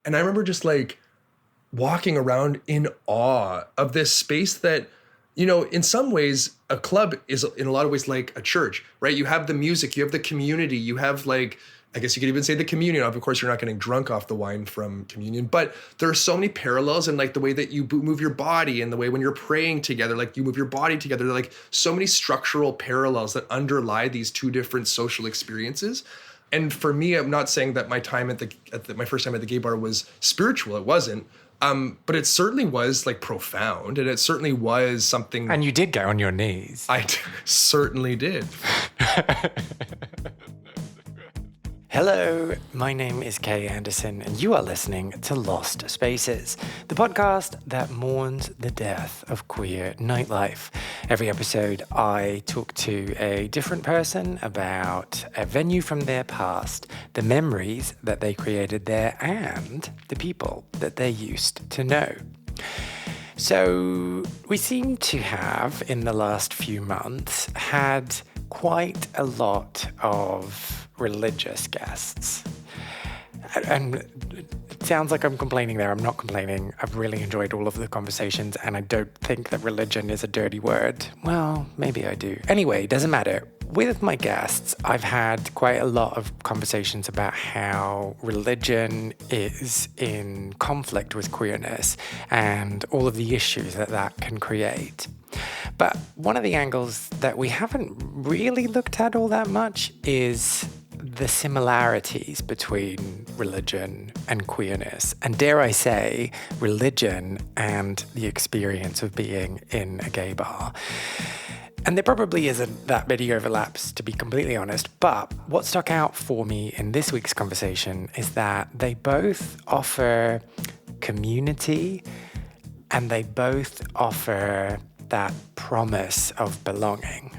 And I remember just like walking around in awe of this space that, in some ways, a club is in a lot of ways like a church, right? You have the music, you have the community, you have like, I guess you could even say the communion. Of course, you're not getting drunk off the wine from communion, but there are so many parallels in like the way that you move your body and the way when you're praying together, like you move your body together. There are like so many structural parallels that underlie these two different social experiences. And for me, I'm not saying that my time my first time at the gay bar was spiritual. It wasn't. But it certainly was like profound, and it certainly was something. And you did go on your knees. Certainly did. Hello, my name is Kay Anderson, and you are listening to Lost Spaces, the podcast that mourns the death of queer nightlife. Every episode, I talk to a different person about a venue from their past, the memories that they created there, and the people that they used to know. So, we seem to have, in the last few months, had quite a lot of religious guests. And it sounds like I'm complaining there. I'm not complaining. I've really enjoyed all of the conversations, and I don't think that religion is a dirty word. Well, maybe I do. Anyway, doesn't matter. With my guests, I've had quite a lot of conversations about how religion is in conflict with queerness and all of the issues that that can create. But one of the angles that we haven't really looked at all that much is the similarities between religion and queerness, and dare I say, religion and the experience of being in a gay bar. And there probably isn't that many overlaps, to be completely honest, but what stuck out for me in this week's conversation is that they both offer community and they both offer that promise of belonging.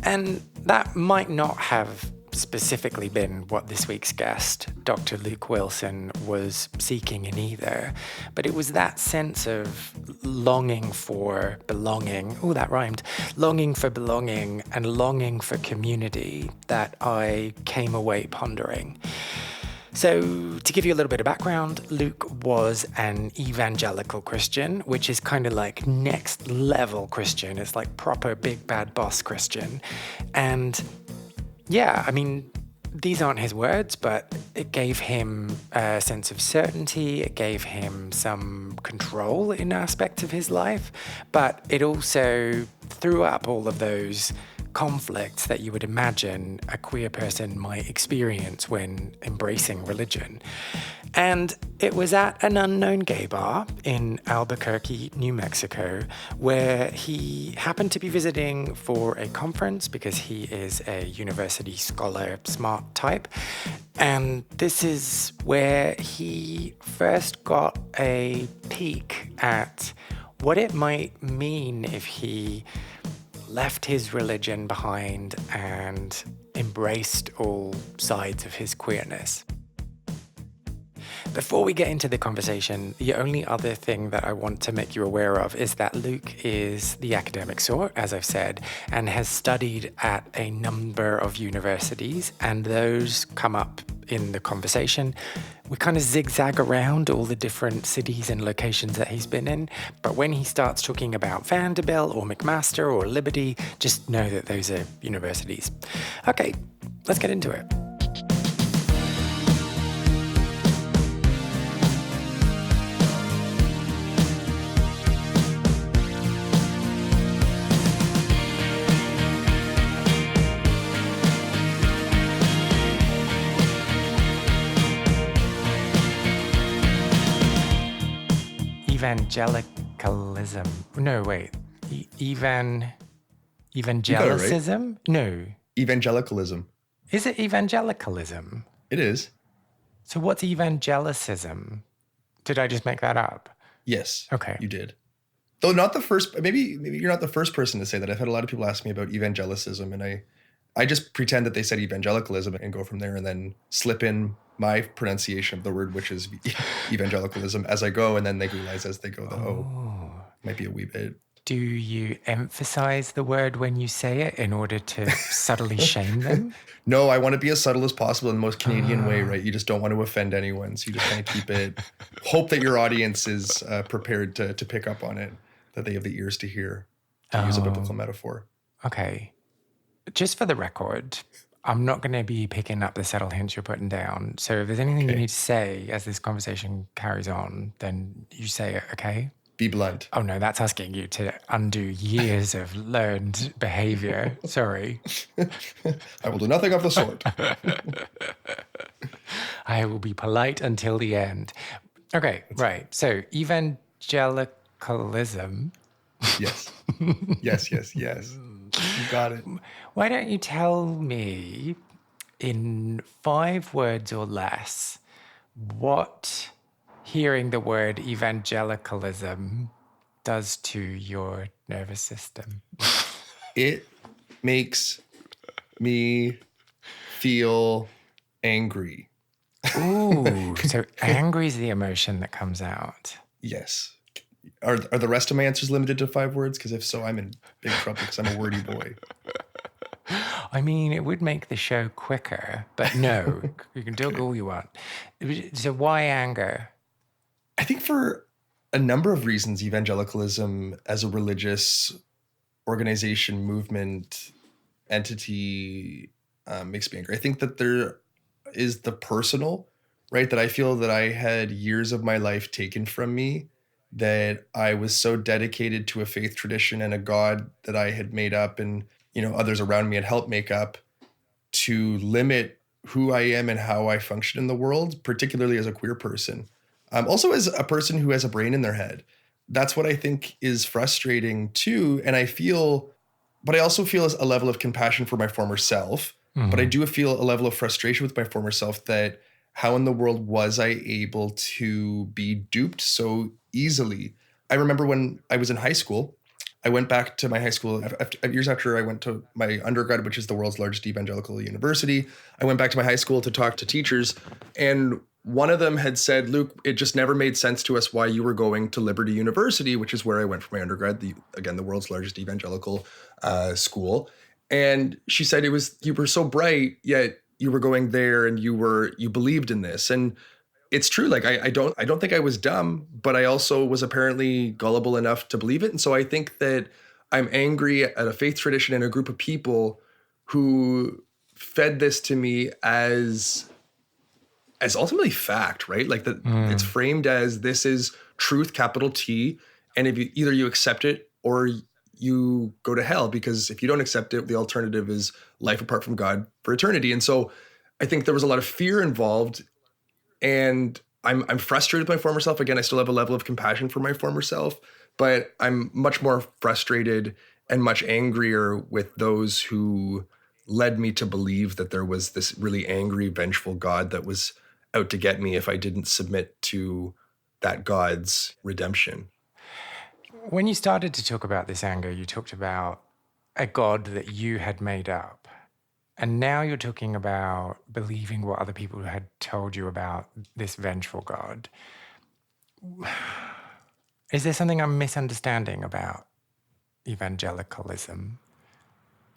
And that might not have specifically been what this week's guest, Dr. Luke Wilson, was seeking in either, but it was that sense of longing for belonging, that rhymed, longing for belonging and longing for community that I came away pondering. So, to give you a little bit of background, Luke was an evangelical Christian, which is kind of like next level Christian. It's like proper big bad boss Christian. And yeah, I mean, these aren't his words, but it gave him a sense of certainty. It gave him some control in aspects of his life, but it also threw up all of those conflicts that you would imagine a queer person might experience when embracing religion. And it was at an unknown gay bar in Albuquerque, New Mexico, where he happened to be visiting for a conference because he is a university scholar, smart type. And this is where he first got a peek at what it might mean if he left his religion behind and embraced all sides of his queerness. Before we get into the conversation, the only other thing that I want to make you aware of is that Luke is the academic sort, as I've said, and has studied at a number of universities, and those come up in the conversation. We kind of zigzag around all the different cities and locations that he's been in, but when he starts talking about Vanderbilt or McMaster or Liberty, just know that those are universities. Okay, let's get into it. Evangelicalism. No, wait. Evangelicism? Right. No. Evangelicalism. Is it evangelicalism? It is. So what's evangelicism? Did I just make that up? Yes. Okay. You did. Though not the first, maybe you're not the first person to say that. I've had a lot of people ask me about evangelicism, and I just pretend that they said evangelicalism and go from there and then slip in my pronunciation of the word, which is evangelicalism, as I go, and then they realize as they go that, might be a wee bit Do you emphasize the word when you say it in order to subtly shame them? No, I want to be as subtle as possible in the most Canadian way, right? You just don't want to offend anyone. So you just kind of keep it, hope that your audience is prepared to pick up on it, that they have the ears to hear, to use a biblical metaphor. Okay. Just for the record, I'm not going to be picking up the subtle hints you're putting down. So if there's anything you need to say as this conversation carries on, then you say it, okay? Be blunt. Oh no, that's asking you to undo years of learned behavior. Sorry. I will do nothing of the sort. I will be polite until the end. Okay, right. So evangelicalism. Yes. Yes. You got it. Why don't you tell me in 5 words or less what hearing the word evangelicalism does to your nervous system? It makes me feel angry. Ooh, so angry is the emotion that comes out. Yes. Are the rest of my answers limited to 5 words? Because if so, I'm in big trouble because I'm a wordy boy. I mean, it would make the show quicker, but no, you can do all you want. So why anger? I think for a number of reasons, evangelicalism as a religious organization, movement, entity makes me angry. I think that there is the personal, right? That I feel that I had years of my life taken from me, that I was so dedicated to a faith tradition and a God that I had made up and, others around me had helped make up, to limit who I am and how I function in the world, particularly as a queer person. Also as a person who has a brain in their head. That's what I think is frustrating too. And I also feel a level of compassion for my former self, but I do feel a level of frustration with my former self that how in the world was I able to be duped so easily? I remember when I was in high school, I went back to my high school years after I went to my undergrad, which is the world's largest evangelical university. I went back to my high school to talk to teachers, and one of them had said, "Luke, it just never made sense to us why you were going to Liberty University," which is where I went for my undergrad, the world's largest evangelical school. And she said, you were so bright, yet you were going there and you believed in this. And it's true. Like, I don't think I was dumb, but I also was apparently gullible enough to believe it. And so I think that I'm angry at a faith tradition and a group of people who fed this to me as ultimately fact, right? Like that it's framed as this is truth, capital T. And if you accept it or you go to hell, because if you don't accept it, the alternative is life apart from God for eternity. And so I think there was a lot of fear involved, and I'm frustrated with my former self. Again, I still have a level of compassion for my former self, but I'm much more frustrated and much angrier with those who led me to believe that there was this really angry, vengeful God that was out to get me if I didn't submit to that God's redemption. When you started to talk about this anger, you talked about a God that you had made up. And now you're talking about believing what other people had told you about this vengeful God. Is there something I'm misunderstanding about evangelicalism?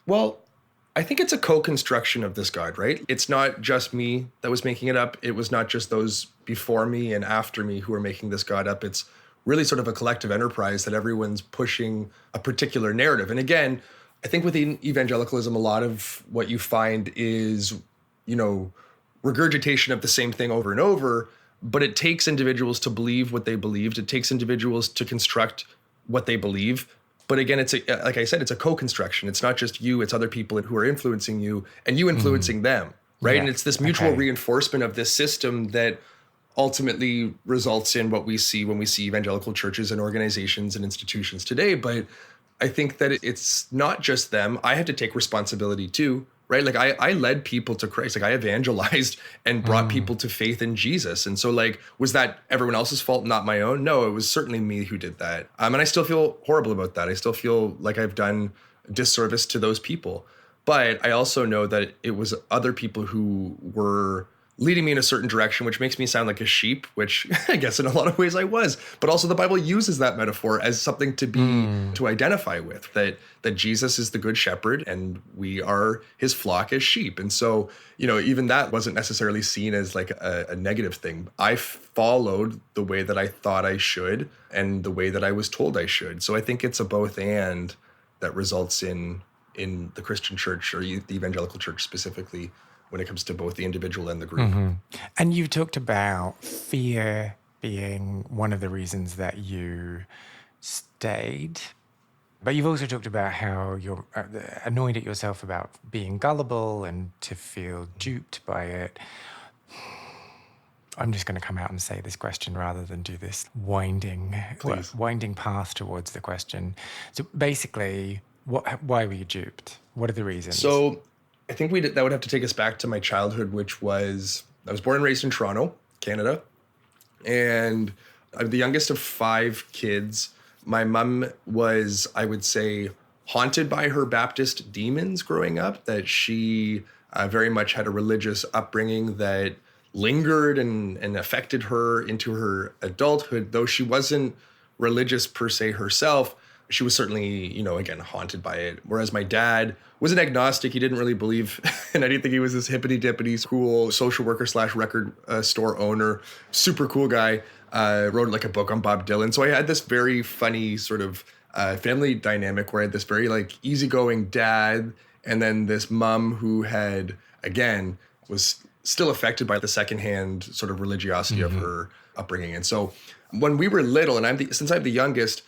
Well, I think it's a co-construction of this God, right? It's not just me that was making it up. It was not just those before me and after me who are making this God up. It's really sort of a collective enterprise that everyone's pushing a particular narrative. And again, I think within evangelicalism, a lot of what you find is, regurgitation of the same thing over and over, but it takes individuals to believe what they believed. It takes individuals to construct what they believe. But again, like I said, it's a co-construction. It's not just you, it's other people who are influencing you and you influencing them, right? Yeah. And it's this mutual reinforcement of this system that ultimately results in what we see when we see evangelical churches and organizations and institutions today. But I think that it's not just them. I have to take responsibility too, right? Like I led people to Christ. Like I evangelized and brought people to faith in Jesus. And so like, was that everyone else's fault, not my own? No, it was certainly me who did that. And I still feel horrible about that. I still feel like I've done disservice to those people. But I also know that it was other people who were leading me in a certain direction, which makes me sound like a sheep, which I guess in a lot of ways I was. But also the Bible uses that metaphor as something to identify with, that Jesus is the good shepherd and we are his flock as sheep. And so, even that wasn't necessarily seen as like a negative thing. I followed the way that I thought I should and the way that I was told I should. So I think it's a both and that results in the Christian church, or the evangelical church specifically, when it comes to both the individual and the group. And you talked about fear being one of the reasons that you stayed. But you've also talked about how you're annoyed at yourself about being gullible and to feel duped by it. I'm just going to come out and say this question rather than do this winding path towards the question. So basically, why were you duped? What are the reasons? So I think that would have to take us back to my childhood, which was, I was born and raised in Toronto, Canada. And I'm the youngest of 5 kids. My mom was, I would say, haunted by her Baptist demons growing up, that she very much had a religious upbringing that lingered and affected her into her adulthood. Though she wasn't religious per se herself, she was certainly, again, haunted by it. Whereas my dad was an agnostic. He didn't really believe in anything. He was this hippity-dippity cool social worker / record store owner, super cool guy. Wrote like a book on Bob Dylan. So I had this very funny sort of family dynamic where I had this very like easygoing dad, and then this mom who had, again, was still affected by the secondhand sort of religiosity of her upbringing. And so when we were little, and since I'm the youngest,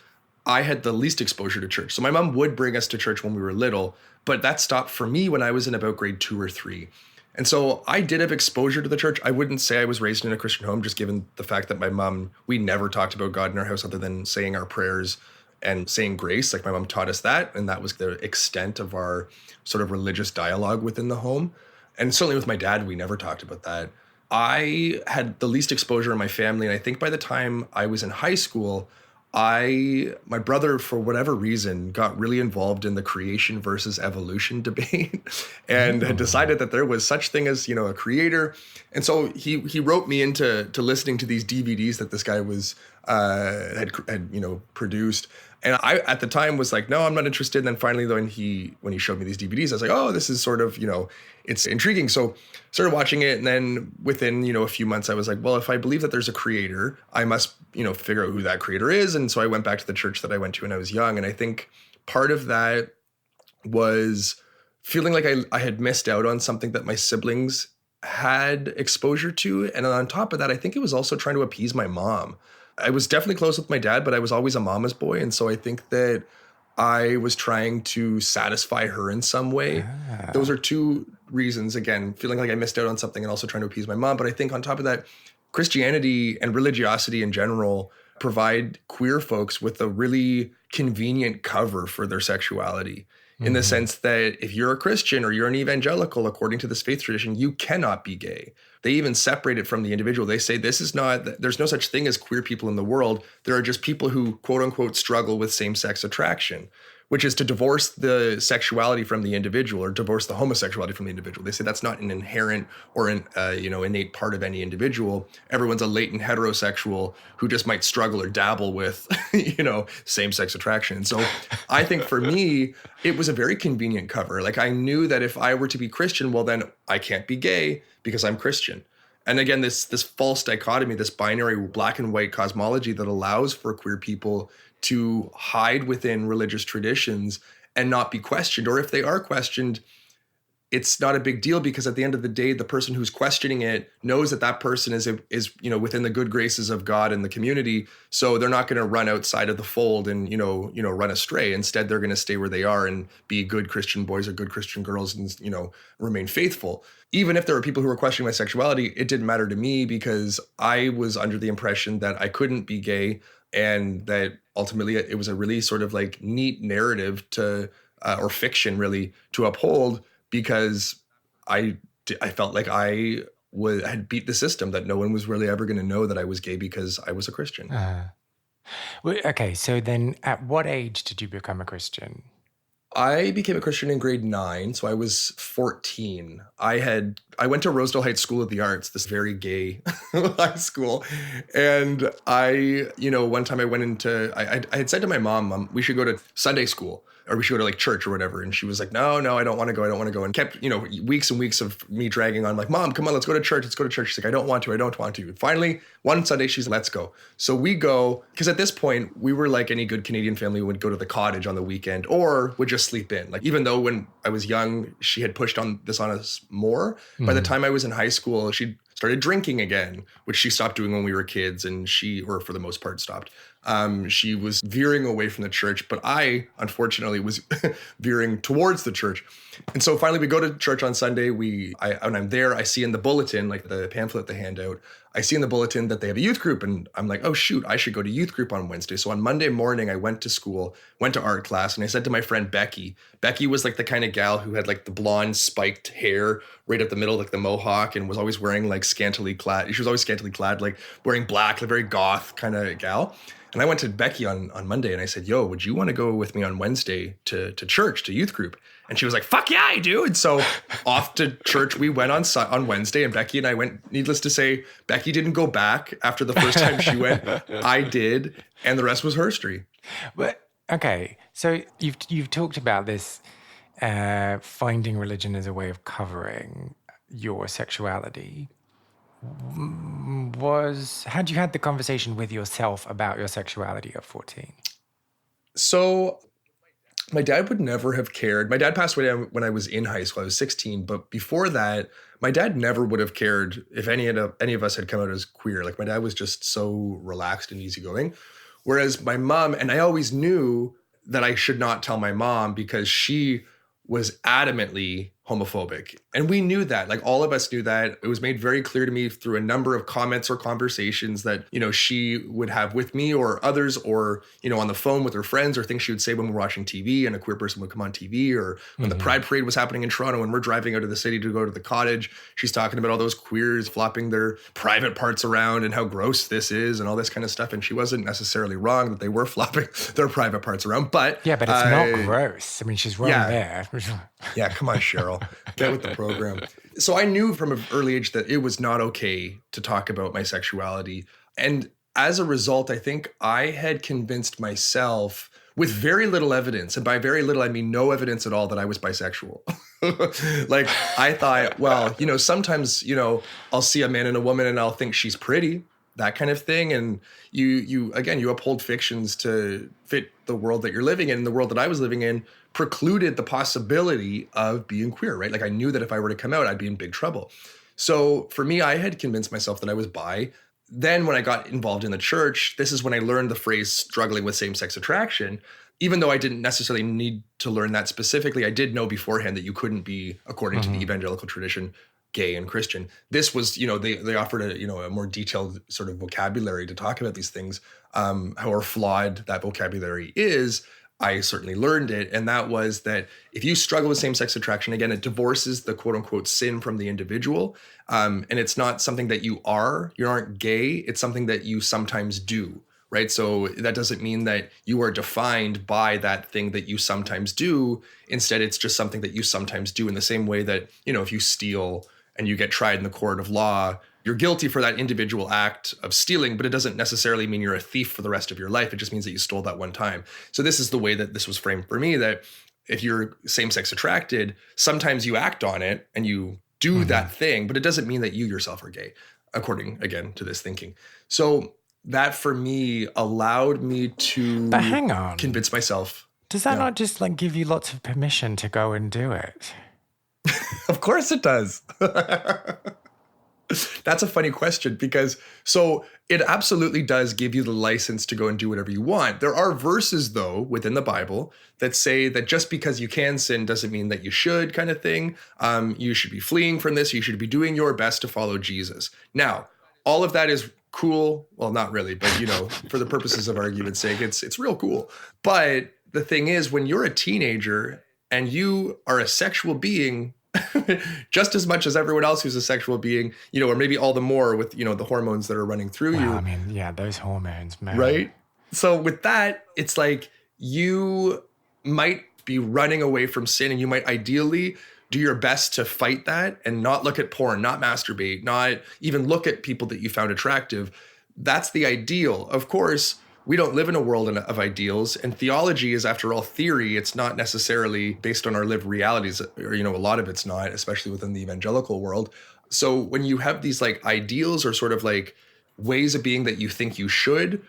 I had the least exposure to church. So my mom would bring us to church when we were little, but that stopped for me when I was in about grade 2 or 3. And so I did have exposure to the church. I wouldn't say I was raised in a Christian home, just given the fact that my mom, we never talked about God in our house other than saying our prayers and saying grace. Like my mom taught us that, and that was the extent of our sort of religious dialogue within the home. And certainly with my dad, we never talked about that. I had the least exposure in my family, and I think by the time I was in high school, my brother, for whatever reason, got really involved in the creation versus evolution debate and had decided that there was such thing as, a creator. And so he wrote me into listening to these DVDs that this guy was had produced. And I, at the time, was like, no, I'm not interested. And then finally, when he showed me these DVDs, I was like, oh, this is sort of, it's intriguing. So started watching it. And then within, a few months, I was like, well, if I believe that there's a creator, I must, figure out who that creator is. And so I went back to the church that I went to when I was young. And I think part of that was feeling like I had missed out on something that my siblings had exposure to. And on top of that, I think it was also trying to appease my mom. I was definitely close with my dad, but I was always a mama's boy. And so I think that I was trying to satisfy her in some way. Those are 2 reasons, again, feeling like I missed out on something and also trying to appease my mom. But I think on top of that, Christianity and religiosity in general provide queer folks with a really convenient cover for their sexuality. In the sense that if you're a Christian or you're an evangelical, according to this faith tradition, you cannot be gay. They even separate it from the individual. They say there's no such thing as queer people in the world. There are just people who, quote unquote, struggle with same-sex attraction, which is to divorce the sexuality from the individual or divorce the homosexuality from the individual. They say that's not an inherent or an innate part of any individual. Everyone's a latent heterosexual who just might struggle or dabble with, same-sex attraction. And so I think for me, it was a very convenient cover. Like I knew that if I were to be Christian, well, then I can't be gay because I'm Christian. And again, this false dichotomy, this binary black and white cosmology that allows for queer people to hide within religious traditions and not be questioned. Or if they are questioned, it's not a big deal because at the end of the day, the person who's questioning it knows that person is within the good graces of God and the community. So they're not going to run outside of the fold and, run astray. Instead, they're going to stay where they are and be good Christian boys or good Christian girls and, remain faithful. Even if there were people who were questioning my sexuality, it didn't matter to me because I was under the impression that I couldn't be gay and that ultimately it was a really sort of like neat narrative or fiction really to uphold, because I felt like I had beat the system, that no one was really ever going to know that I was gay because I was a Christian. Okay, so then at what age did you become a Christian? I became a Christian in grade 9, so I was 14. I went to Rosedale Heights School of the Arts, this very gay high school, and one time I went into I had said to my mom, we should go to Sunday school or we should go to like church or whatever, and she was like, no, no, I don't want to go, and kept weeks and weeks of me dragging on, like, Mom, come on, let's go to church, let's go to church. She's like, I don't want to, And finally, one Sunday, she's like, let's go. So we go, because at this point, we were like any good Canadian family would go to the cottage on the weekend or would just sleep in. Like, even though when I was young, she had pushed on us more. By the time I was in high school, she started drinking again, which she stopped doing when we were kids, and or for the most part, stopped. She was veering away from the church, but I, unfortunately, was veering towards the church. And so finally we go to church on Sunday. When I'm there, I see in the bulletin, like the pamphlet they hand out, I see in the bulletin that they have a youth group, and I'm like, oh shoot, I should go to youth group on Wednesday. So on Monday morning, I went to school, went to art class, and I said to my friend Becky was like the kind of gal who had like the blonde spiked hair right up the middle, like the mohawk, and was always wearing like scantily clad. She was always scantily clad, like wearing black, like very goth kind of gal. And I went to Becky on Monday and I said, yo, would you want to go with me on Wednesday to church, to youth group? And she was like, fuck yeah, I do. And so off to church we went on Wednesday, and Becky and I went. Needless to say, Becky didn't go back after the first time she went. I did. And the rest was history. But okay, so you've talked about this finding religion as a way of covering your sexuality. Had you had the conversation with yourself about your sexuality at 14? So my dad would never have cared. My dad passed away when I was in high school. I was 16. But before that, my dad never would have cared if any of us had come out as queer. Like, my dad was just so relaxed and easygoing. Whereas my mom, and I always knew that I should not tell my mom because she was adamantly homophobic. And we knew that, like all of us knew that. It was made very clear to me through a number of comments or conversations that, she would have with me or others, or, on the phone with her friends, or things she would say when we're watching TV and a queer person would come on TV, or when the Pride Parade was happening in Toronto and we're driving out of the city to go to the cottage, she's talking about all those queers flopping their private parts around and how gross this is and all this kind of stuff. And she wasn't necessarily wrong that they were flopping their private parts around, but yeah, but it's not gross. I mean, she's wrong there. Yeah, come on, Cheryl. Get with the program. So I knew from an early age that it was not okay to talk about my sexuality. And as a result, I think I had convinced myself with very little evidence, and by very little, I mean no evidence at all, that I was bisexual. Like, I thought, well, sometimes, I'll see a man and a woman and I'll think she's pretty, that kind of thing. And you uphold fictions to fit the world that you're living in. The world that I was living in precluded the possibility of being queer, right? Like, I knew that if I were to come out, I'd be in big trouble. So for me, I had convinced myself that I was bi. Then when I got involved in the church, this is when I learned the phrase struggling with same-sex attraction. Even though I didn't necessarily need to learn that specifically, I did know beforehand that you couldn't be, according to the evangelical tradition, gay and Christian. This was, they offered a more detailed sort of vocabulary to talk about these things, however flawed that vocabulary is. I certainly learned it. And that was that if you struggle with same-sex attraction, again, it divorces the quote unquote sin from the individual. And it's not something that you aren't gay. It's something that you sometimes do, right? So that doesn't mean that you are defined by that thing that you sometimes do. Instead, it's just something that you sometimes do, in the same way that, if you steal and you get tried in the court of law, you're guilty for that individual act of stealing, but it doesn't necessarily mean you're a thief for the rest of your life. It just means that you stole that one time. So this is the way that this was framed for me, that if you're same-sex attracted, sometimes you act on it and you do that thing, but it doesn't mean that you yourself are gay, according, again, to this thinking. So that for me allowed me to But hang on. Convince myself. Does that not just like give you lots of permission to go and do it? Of course it does. That's a funny question, because so it absolutely does give you the license to go and do whatever you want. There are verses, though, within the Bible that say that just because you can sin doesn't mean that you should, kind of thing. You should be fleeing from this. You should be doing your best to follow Jesus. Now, all of that is cool. Well, not really, but for the purposes of argument's sake, it's real cool. But the thing is, when you're a teenager and you are a sexual being, just as much as everyone else who's a sexual being, or maybe all the more with, the hormones that are running through you. I mean, yeah, those hormones, man. Right? So with that, it's like you might be running away from sin, and you might ideally do your best to fight that and not look at porn, not masturbate, not even look at people that you found attractive. That's the ideal. Of course, we don't live in a world of ideals, and theology is, after all, theory. It's not necessarily based on our lived realities, or, a lot of it's not, especially within the evangelical world. So when you have these like ideals or sort of like ways of being that you think you should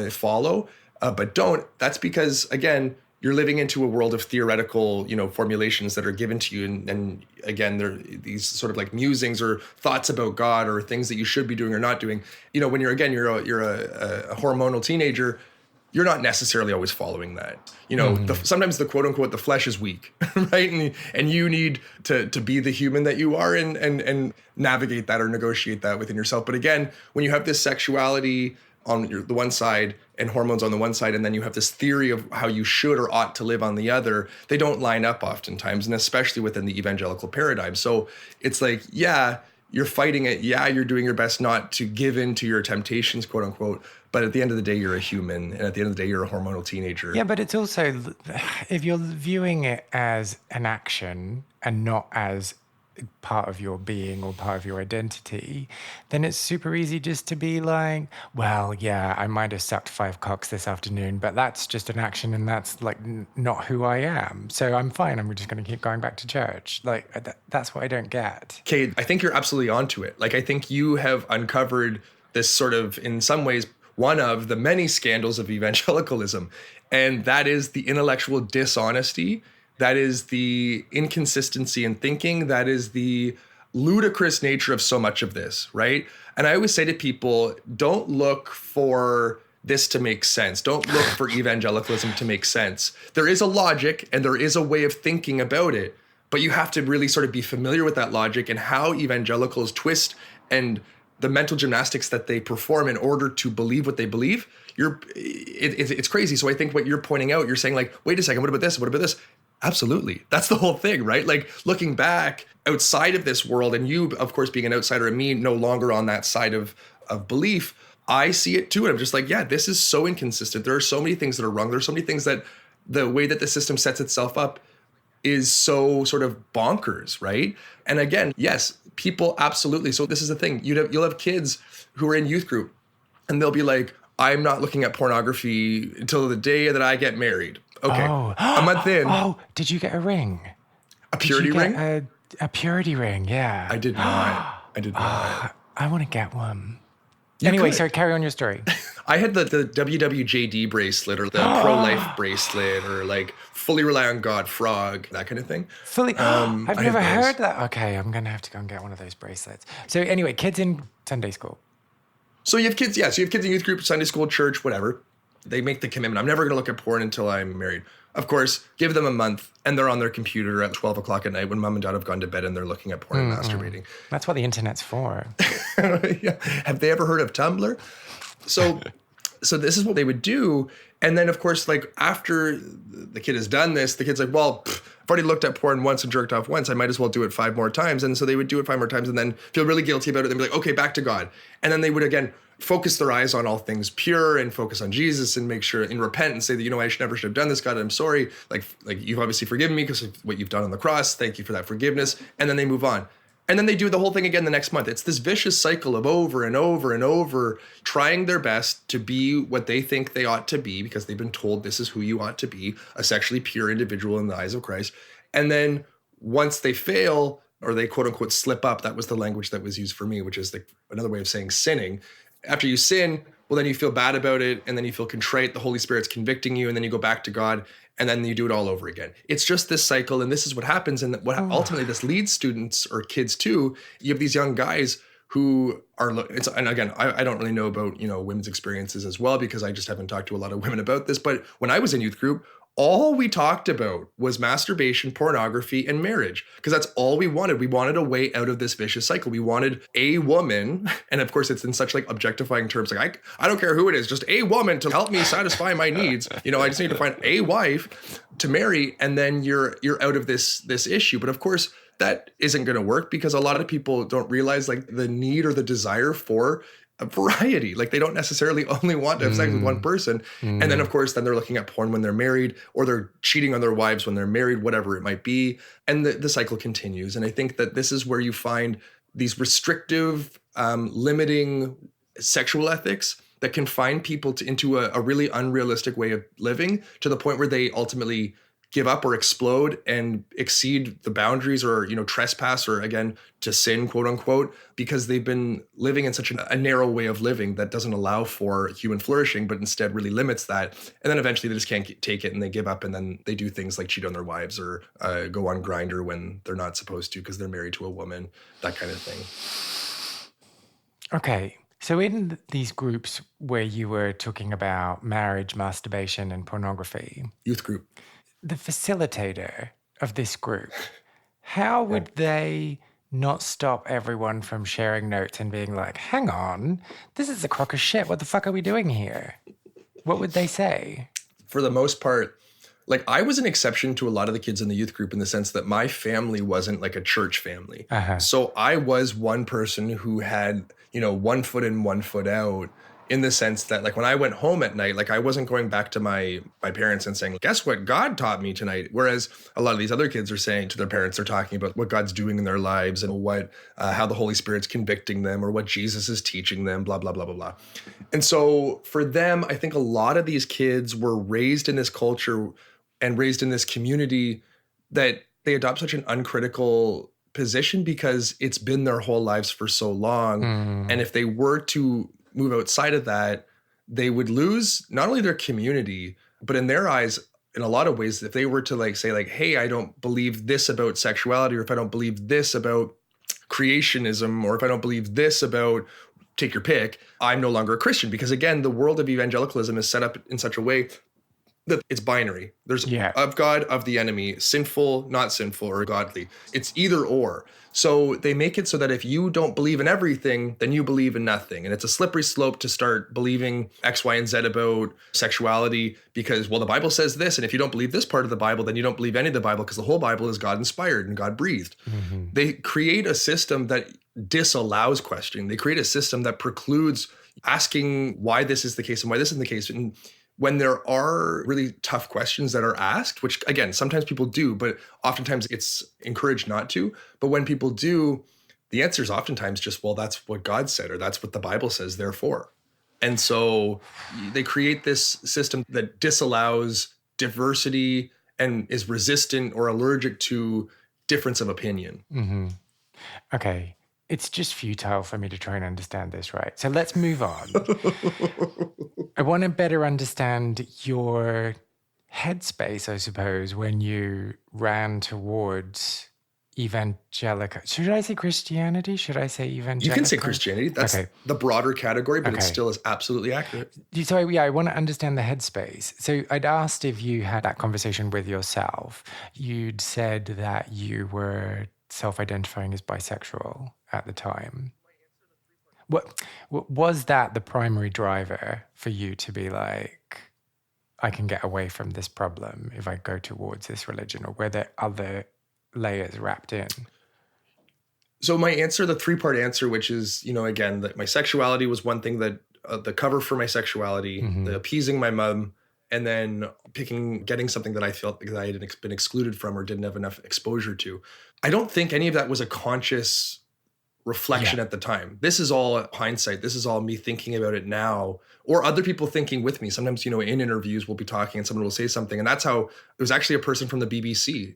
follow, but don't, that's because, again, you're living into a world of theoretical, formulations that are given to you. And again, they're these sort of like musings or thoughts about God or things that you should be doing or not doing. When you're a hormonal teenager, you're not necessarily always following that. Sometimes the quote unquote, the flesh is weak, right? And you need to be the human that you are and navigate that or negotiate that within yourself. But again, when you have this sexuality on the one side and hormones on the one side, and then you have this theory of how you should or ought to live on the other, they don't line up oftentimes, and especially within the evangelical paradigm. So it's like, yeah, you're fighting it. Yeah, you're doing your best not to give in to your temptations, quote unquote. But at the end of the day, you're a human. And at the end of the day, you're a hormonal teenager. Yeah, but it's also, if you're viewing it as an action and not as part of your being or part of your identity, then it's super easy just to be like, well, yeah, I might have sucked 5 cocks this afternoon, but that's just an action and that's like not who I am. So I'm fine. I'm just going to keep going back to church. Like, that's what I don't get. Cade, I think you're absolutely onto it. Like, I think you have uncovered this sort of, in some ways, one of the many scandals of evangelicalism. And that is the intellectual dishonesty. That is the inconsistency in thinking. That is the ludicrous nature of so much of this, right? And I always say to people, don't look for this to make sense. Don't look for evangelicalism to make sense. There is a logic and there is a way of thinking about it, but you have to really sort of be familiar with that logic and how evangelicals twist and the mental gymnastics that they perform in order to believe what they believe. It's crazy. So I think what you're pointing out, you're saying like, wait a second, what about this? What about this? Absolutely. That's the whole thing, right? Like looking back outside of this world, and you, of course, being an outsider and me no longer on that side of belief, I see it too. And I'm just like, yeah, this is so inconsistent. There are so many things that are wrong. There are so many things that the way that the system sets itself up is so sort of bonkers, right? And again, yes, people absolutely. So this is the thing. You'll have kids who are in youth group and they'll be like, I'm not looking at pornography until the day that I get married. Okay, a month in. Oh, did you get a ring? A purity ring? A purity ring, yeah. I did not. I want to get one. Anyway, sorry, carry on your story. I had the WWJD bracelet or the pro-life bracelet or like fully rely on God frog, that kind of thing. I've never heard that. Okay, I'm going to have to go and get one of those bracelets. So anyway, kids in Sunday school. So you have kids, yeah. So you have kids in youth group, Sunday school, church, whatever. They make the commitment. I'm never going to look at porn until I'm married. Of course, give them a month and they're on their computer at 12 o'clock at night when mom and dad have gone to bed and they're looking at porn and masturbating. That's what the internet's for. Yeah. Have they ever heard of Tumblr? So this is what they would do. And then, of course, like after the kid has done this, the kid's like, well, I've already looked at porn once and jerked off once. I might as well do it 5 more times. And so they would do it 5 more times and then feel really guilty about it. And be like, okay, back to God. And then they would, again, focus their eyes on all things pure and focus on Jesus and make sure and repent and say that, I never should have done this. God, I'm sorry. Like you've obviously forgiven me because of what you've done on the cross. Thank you for that forgiveness. And then they move on. And then they do the whole thing again the next month. It's this vicious cycle of over and over and over trying their best to be what they think they ought to be because they've been told this is who you ought to be, a sexually pure individual in the eyes of Christ. And then once they fail or they quote unquote slip up, that was the language that was used for me, which is another way of saying sinning. After you sin, well, then you feel bad about it and then you feel contrite. The Holy Spirit's convicting you and then you go back to God and then you do it all over again. It's just this cycle and this is what happens. And what ultimately this leads students or kids to, you have these young guys who are, and again, I don't really know about, women's experiences as well because I just haven't talked to a lot of women about this. But when I was in youth group, all we talked about was masturbation, pornography, and marriage, because that's all we wanted. We wanted a way out of this vicious cycle. We wanted a woman, and of course, it's in such like objectifying terms. Like I don't care who it is, just a woman to help me satisfy my needs. I just need to find a wife to marry, and then you're out of this issue. But of course, that isn't going to work because a lot of people don't realize like the need or the desire for a variety. Like they don't necessarily only want to have sex with one person. And then of course, then they're looking at porn when they're married, or they're cheating on their wives when they're married, whatever it might be. And the cycle continues. And I think that this is where you find these restrictive, limiting sexual ethics that confine people into a really unrealistic way of living, to the point where they ultimately give up or explode and exceed the boundaries, or, trespass, or again, to sin, quote unquote, because they've been living in such a narrow way of living that doesn't allow for human flourishing, but instead really limits that. And then eventually they just can't take it and they give up, and then they do things like cheat on their wives, or go on Grindr when they're not supposed to because they're married to a woman, that kind of thing. Okay. So in these groups where you were talking about marriage, masturbation, and pornography, Youth group. the facilitator of this group, how would they not stop everyone from sharing notes and being like, hang on, this is a crock of shit. What the fuck are we doing here? What would they say? For the most part, like I was an exception to a lot of the kids in the youth group, in the sense that my family wasn't like a church family. So I was one person who had, 1 foot in, 1 foot out, in the sense that like when I went home at night, like I wasn't going back to my parents and saying, guess what God taught me tonight? Whereas a lot of these other kids are saying to their parents, they're talking about what God's doing in their lives, and how the Holy Spirit's convicting them, or what Jesus is teaching them, blah, blah, blah, blah, blah. And so for them, I think a lot of these kids were raised in this culture and raised in this community that they adopt such an uncritical position because it's been their whole lives for so long. And if they were to move outside of that, they would lose not only their community, but in their eyes, in a lot of ways, if they were to say, hey, I don't believe this about sexuality, or if I don't believe this about creationism, or if I don't believe this about, take your pick, I'm no longer a Christian. Because again, the world of evangelicalism is set up in such a way that it's binary. There's of God, of the enemy, sinful, not sinful, or godly. It's either or. So they make it so that if you don't believe in everything, then you believe in nothing. And it's a slippery slope to start believing X, Y, and Z about sexuality because, well, the Bible says this. And if you don't believe this part of the Bible, then you don't believe any of the Bible, because the whole Bible is God inspired and God breathed. They create a system that disallows questioning. They create a system that precludes asking why this is the case and why this isn't the case. And when there are really tough questions that are asked, which again, sometimes people do, but oftentimes it's encouraged not to. But when people do, the answer is oftentimes just, well, that's what God said, or that's what the Bible says, therefore. And so they create this system that disallows diversity and is resistant or allergic to difference of opinion. Okay. It's just futile for me to try and understand this, right? So let's move on. I want to better understand your headspace, I suppose, when you ran towards evangelical. Should I say Christianity? Should I say evangelical? You can say Christianity. That's the broader category, but it still is absolutely accurate. So I want to understand the headspace. So I'd asked if you had that conversation with yourself. You'd said that you were self-identifying as bisexual at the time. What was that the primary driver for you to be like, I can get away from this problem if I go towards this religion, or were there other layers wrapped in? So my answer, the 3-part answer, which is, again, that my sexuality was one thing, that the cover for my sexuality, the appeasing my mom, and then getting something that I felt that I had been excluded from or didn't have enough exposure to. I don't think any of that was a conscious reflection at the time. This is all hindsight. This is all me thinking about it now, or other people thinking with me. Sometimes, in interviews, we'll be talking and someone will say something. And that's how it was actually a person from the BBC.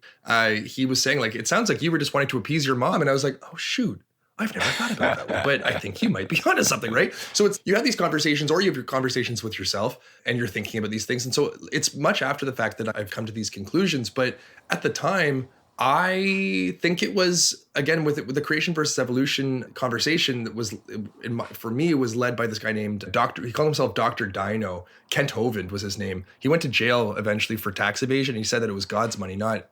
He was saying, like, it sounds like you were just wanting to appease your mom. And I was like, oh, shoot, I've never thought about that one, but I think you might be onto something, right? So you have these conversations, or you have your conversations with yourself, and you're thinking about these things. And so it's much after the fact that I've come to these conclusions. But at the time, I think it was, again, with the creation versus evolution conversation that was, for me, it was led by this guy named he called himself Dr. Dino. Kent Hovind was his name. He went to jail eventually for tax evasion. He said that it was God's money, not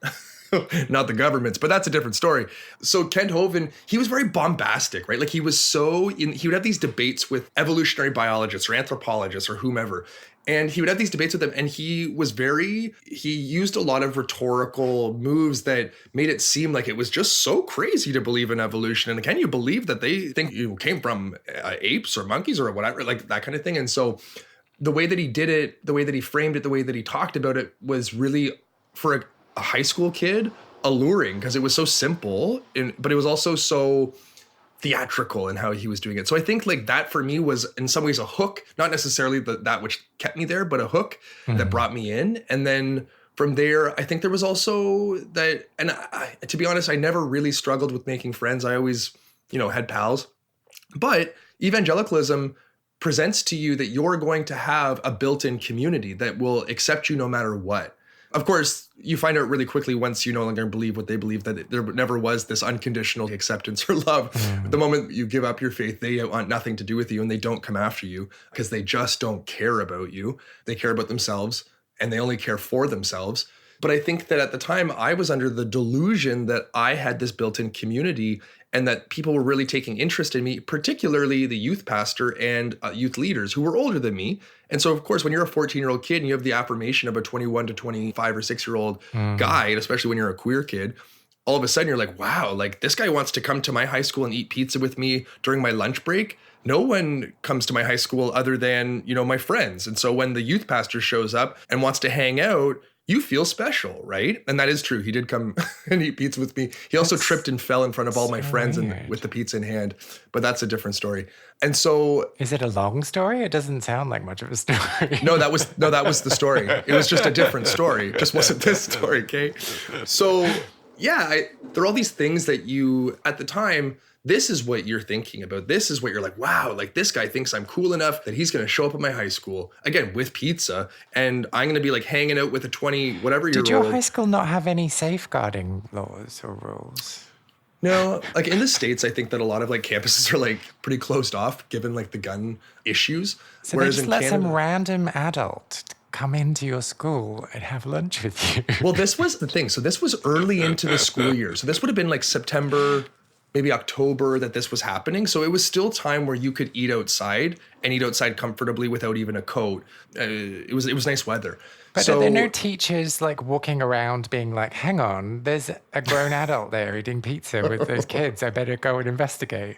not the government's, but that's a different story. So Kent Hovind, he was very bombastic, right? Like he would have these debates with evolutionary biologists or anthropologists or whomever. And he would have these debates with them, and he used a lot of rhetorical moves that made it seem like it was just so crazy to believe in evolution. And can you believe that they think you came from apes or monkeys or whatever, like that kind of thing? And so the way that he did it, the way that he framed it, the way that he talked about it was really, for a high school kid, alluring, because it was so simple, but it was also so theatrical in how he was doing it. So I think like that for me was in some ways a hook, not necessarily that which kept me there, but a hook that brought me in. And then from there, I think there was also that, and to be honest, I never really struggled with making friends. I always, had pals. But evangelicalism presents to you that you're going to have a built-in community that will accept you no matter what. Of course, you find out really quickly once you no longer believe what they believe that there never was this unconditional acceptance or love. The moment you give up your faith, they want nothing to do with you and they don't come after you because they just don't care about you. They care about themselves and they only care for themselves. But I think that at the time I was under the delusion that I had this built-in community and that people were really taking interest in me, particularly the youth pastor and youth leaders who were older than me. And so, of course, when you're a 14-year-old kid and you have the affirmation of a 21 to 25 or 6-year-old guy, and especially when you're a queer kid, all of a sudden you're like, wow, like this guy wants to come to my high school and eat pizza with me during my lunch break. No one comes to my high school other than, my friends. And so when the youth pastor shows up and wants to hang out, you feel special, right? And that is true. He did come and eat pizza with me. He also tripped and fell in front of all my friends and with the pizza in hand, but that's a different story. And so, is it a long story? It doesn't sound like much of a story. No, that was the story. It was just a different story. It just wasn't this story, okay? So, yeah, there are all these things that you, at the time, this is what you're thinking about. This is what you're like, wow, like this guy thinks I'm cool enough that he's going to show up at my high school, again, with pizza, and I'm going to be like hanging out with a 20-whatever-year-old. Did your high school not have any safeguarding laws or rules? No, like in the States, I think that a lot of like campuses are like pretty closed off given like the gun issues. So whereas they just let some random adult come into your school and have lunch with you. Well, this was the thing. So this was early into the school year. So this would have been like September, maybe October that this was happening. So it was still time where you could eat outside and eat outside comfortably without even a coat. It was nice weather. But are there no teachers like walking around being like, hang on, there's a grown adult there eating pizza with those kids. I better go and investigate.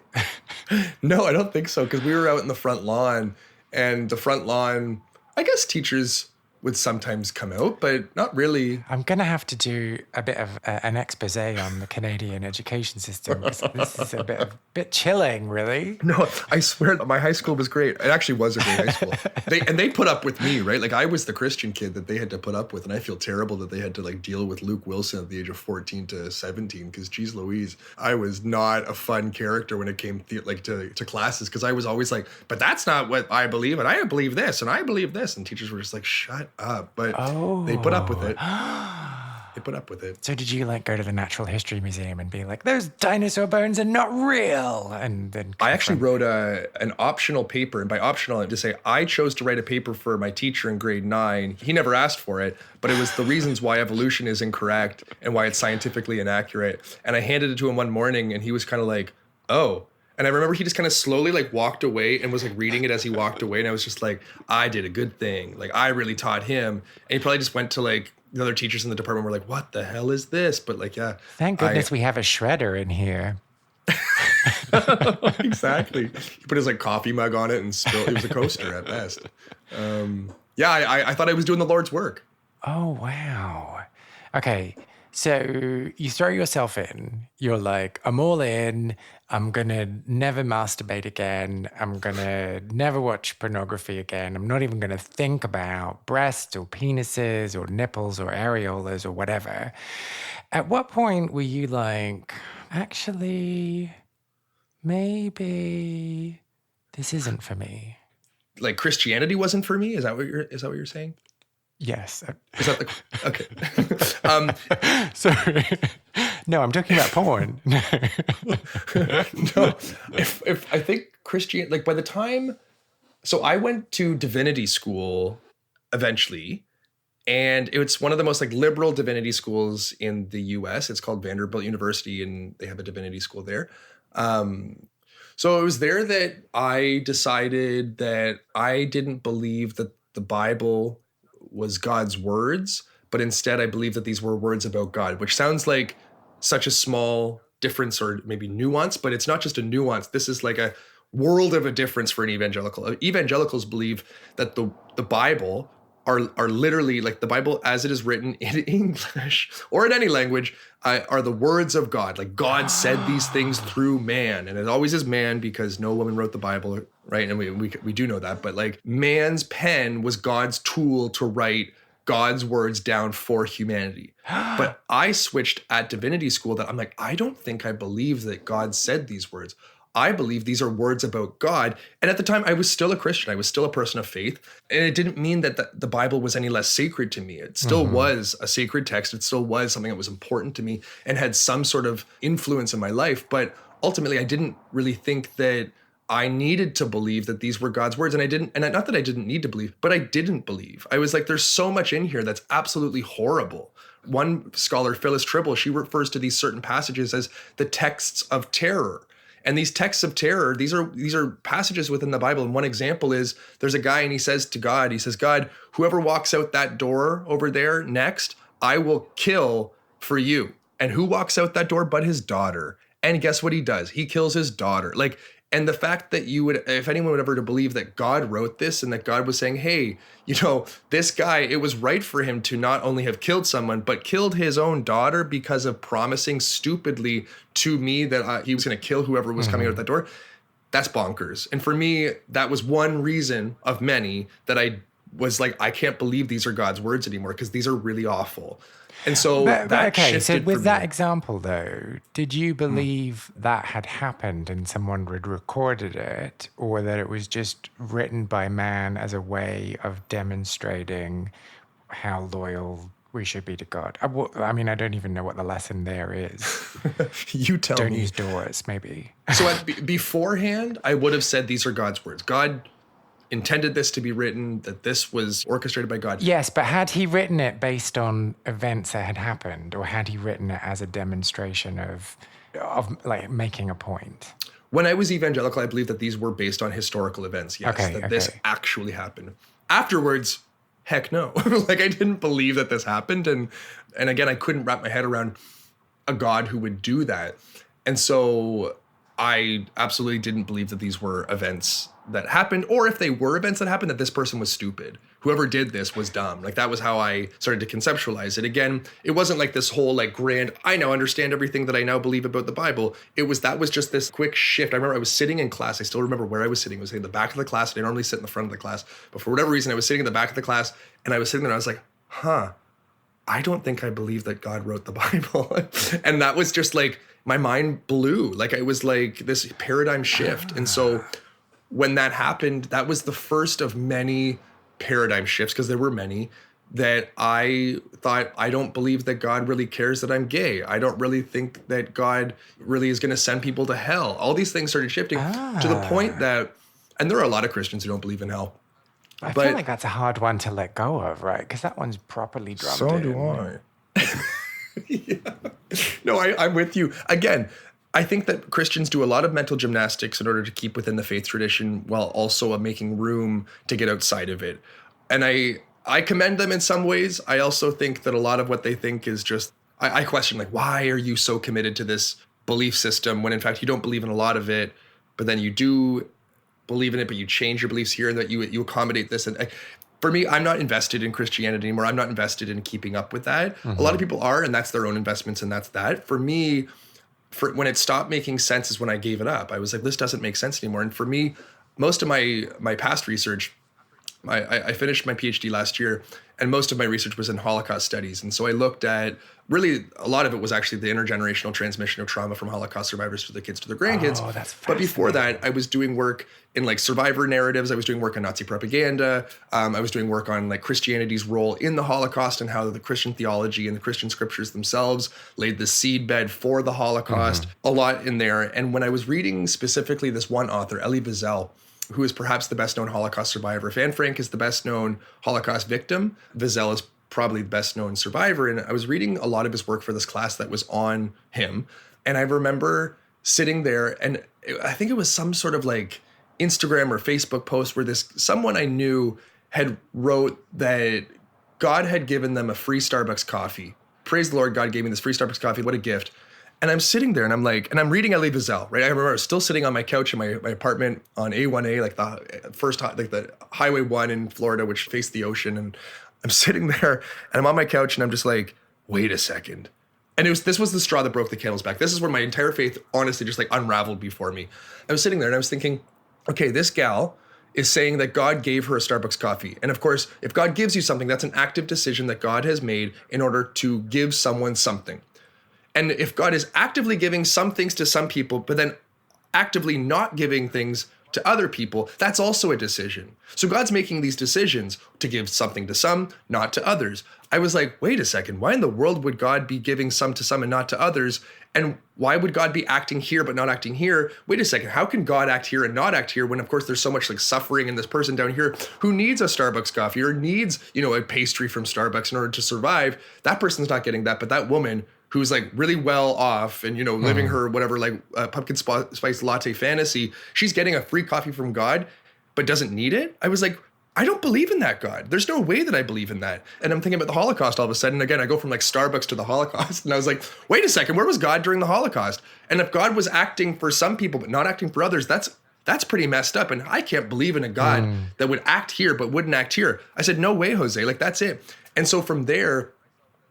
No, I don't think so. Because we were out in the front lawn, and the front lawn, I guess teachers would sometimes come out, but not really. I'm going to have to do a bit of an expose on the Canadian education system. This is a bit chilling, really. No, I swear my high school was great. It actually was a great high school. They put up with me, right? Like I was the Christian kid that they had to put up with. And I feel terrible that they had to like deal with Luke Wilson at the age of 14 to 17. Because geez Louise, I was not a fun character when it came to classes. Because I was always like, but that's not what I believe. And I believe this and I believe this. And teachers were just like, shut up. But they put up with it. They put up with it. So did you like go to the Natural History Museum and be like, those dinosaur bones are not real? And then I actually wrote an optional paper. And by optional, I just say I chose to write a paper for my teacher in grade 9. He never asked for it, but it was the reasons why evolution is incorrect and why it's scientifically inaccurate. And I handed it to him one morning and he was kind of like, oh. And I remember he just kind of slowly like walked away and was like reading it as he walked away. And I was just like, I did a good thing. Like I really taught him. And he probably just went to like the other teachers in the department were like, what the hell is this? But like, yeah. Thank goodness we have a shredder in here. Exactly. He put his like coffee mug on it and spilled. It was a coaster at best. I thought I was doing the Lord's work. Oh, wow. Okay. So you throw yourself in, you're like, I'm all in, I'm going to never masturbate again, I'm going to never watch pornography again, I'm not even going to think about breasts or penises or nipples or areolas or whatever. At what point were you like, actually, maybe this isn't for me? Like Christianity wasn't for me? Is that what you're saying? Yes. Is that okay? Sorry. No, I'm talking about porn. No. If I think Christian, like by the time, so I went to divinity school eventually, And it's one of the most like liberal divinity schools in the US. It's called Vanderbilt University, and they have a divinity school there. Um, so it was there that I decided that I didn't believe that the Bible was God's words, but instead I believed that these were words about God, which sounds like such a small difference or maybe nuance, but it's not just a nuance. This is like a world of a difference for an evangelical. Evangelicals believe that the Bible are literally like the Bible as it is written in English or in any language are the words of God. Like God said these things through man, and it always is man because no woman wrote the Bible, right? And we do know that, but like man's pen was God's tool to write God's words down for humanity. But I switched at divinity school that I'm like, I don't think I believe that God said these words. I believe these are words about God. And at the time, I was still a Christian. I was still a person of faith. And it didn't mean that the Bible was any less sacred to me. It still was a sacred text. It still was something that was important to me and had some sort of influence in my life. But ultimately, I didn't really think that I needed to believe that these were God's words. And I didn't, and not that I didn't need to believe, but I didn't believe. I was like, there's so much in here that's absolutely horrible. One scholar, Phyllis Tribble, she refers to these certain passages as the texts of terror. And these texts of terror, these are passages within the Bible. And one example is there's a guy and he says to God, he says, God, whoever walks out that door over there next, I will kill for you. And who walks out that door but his daughter? And guess what he does? He kills his daughter. Like, and the fact that you would, if anyone would ever to believe that God wrote this and that God was saying, hey, you know, this guy, it was right for him to not only have killed someone, but killed his own daughter because of promising stupidly to me that he was going to kill whoever was coming out that door. That's bonkers. And for me, that was one reason of many that I was like, I can't believe these are God's words anymore because these are really awful. And so that okay, so shifted with for that me. example though, did you believe that had happened and someone had recorded it, or that it was just written by man as a way of demonstrating how loyal we should be to God? I mean, I don't even know what the lesson there is. You tell Don't me. use doors, maybe. So beforehand, I would have said these are God's words. God intended this to be written, that this was orchestrated by God. Yes, but had he written it based on events that had happened, or had he written it as a demonstration of like making a point? When I was evangelical, I believe that these were based on historical events. Yes, that this actually happened. Afterwards, heck no. Like I didn't believe that this happened. And again, I couldn't wrap my head around a God who would do that. And so I absolutely didn't believe that these were events that happened, or if they were events that happened, that this person was stupid. Whoever did this was dumb. Like that was how I started to conceptualize it. Again, it wasn't like this whole like grand, I now understand everything that I now believe about the Bible. That was just this quick shift. I remember I was sitting in class. I still remember where I was sitting. I was sitting in the back of the class. I normally sit in the front of the class, but for whatever reason, I was sitting in the back of the class and I was sitting there and I was like, I don't think I believe that God wrote the Bible. And that was just like, my mind blew. Like it was like this paradigm shift. And so when that happened, that was the first of many paradigm shifts, because there were many, that I thought, I don't believe that God really cares that I'm gay. I don't really think that God really is going to send people to hell. All these things started shifting to the point that, and there are a lot of Christians who don't believe in hell. I feel like that's a hard one to let go of, right? Because that one's properly drummed in. So do I. Yeah. No, I'm with you. Again, I think that Christians do a lot of mental gymnastics in order to keep within the faith tradition while also making room to get outside of it. And I commend them in some ways. I also think that a lot of what they think is just, I question like, why are you so committed to this belief system when in fact you don't believe in a lot of it, but then you do believe in it, but you change your beliefs here and that you accommodate this. And for me, I'm not invested in Christianity anymore. I'm not invested in keeping up with that. A lot of people are, and that's their own investments, and that's that. For me, when it stopped making sense is when I gave it up. I was like, this doesn't make sense anymore. And for me, most of my past research, I finished my PhD last year, and most of my research was in Holocaust studies. And so I looked at, really, a lot of it was actually the intergenerational transmission of trauma from Holocaust survivors to the kids to their grandkids. Oh, that's but before that, I was doing work in like survivor narratives. I was doing work on Nazi propaganda. I was doing work on like Christianity's role in the Holocaust and how the Christian theology and the Christian scriptures themselves laid the seedbed for the Holocaust. A lot in there. And when I was reading specifically this one author, Elie Wiesel, who is perhaps the best known Holocaust survivor. If Anne Frank is the best known Holocaust victim, Wiesel is probably the best known survivor. And I was reading a lot of his work for this class that was on him. And I remember sitting there, and I think it was some sort of like Instagram or Facebook post where someone I knew had wrote that God had given them a free Starbucks coffee. Praise the Lord, God gave me this free Starbucks coffee. What a gift. And I'm sitting there and I'm like, and I'm reading Elie Wiesel, right? I remember I was still sitting on my couch in my apartment on A1A, like the Highway 1 in Florida, which faced the ocean. And I'm sitting there and I'm on my couch and I'm just like, wait a second. And this was the straw that broke the camel's back. This is where my entire faith honestly just like unraveled before me. I was sitting there and I was thinking, okay, this gal is saying that God gave her a Starbucks coffee. And of course, if God gives you something, that's an active decision that God has made in order to give someone something. And if God is actively giving some things to some people, but then actively not giving things to other people, that's also a decision. So God's making these decisions to give something to some, not to others. I was like, wait a second, why in the world would God be giving some to some and not to others? And why would God be acting here but not acting here? Wait a second, how can God act here and not act here when of course there's so much like suffering in this person down here who needs a Starbucks coffee or needs, a pastry from Starbucks in order to survive? That person's not getting that, but that woman who's like really well off and, living her whatever, like pumpkin spice latte fantasy, she's getting a free coffee from God, but doesn't need it. I was like, I don't believe in that God. There's no way that I believe in that. And I'm thinking about the Holocaust all of a sudden. Again, I go from like Starbucks to the Holocaust. And I was like, wait a second, where was God during the Holocaust? And if God was acting for some people, but not acting for others, that's pretty messed up. And I can't believe in a God that would act here, but wouldn't act here. I said, no way, Jose, like that's it. And so from there,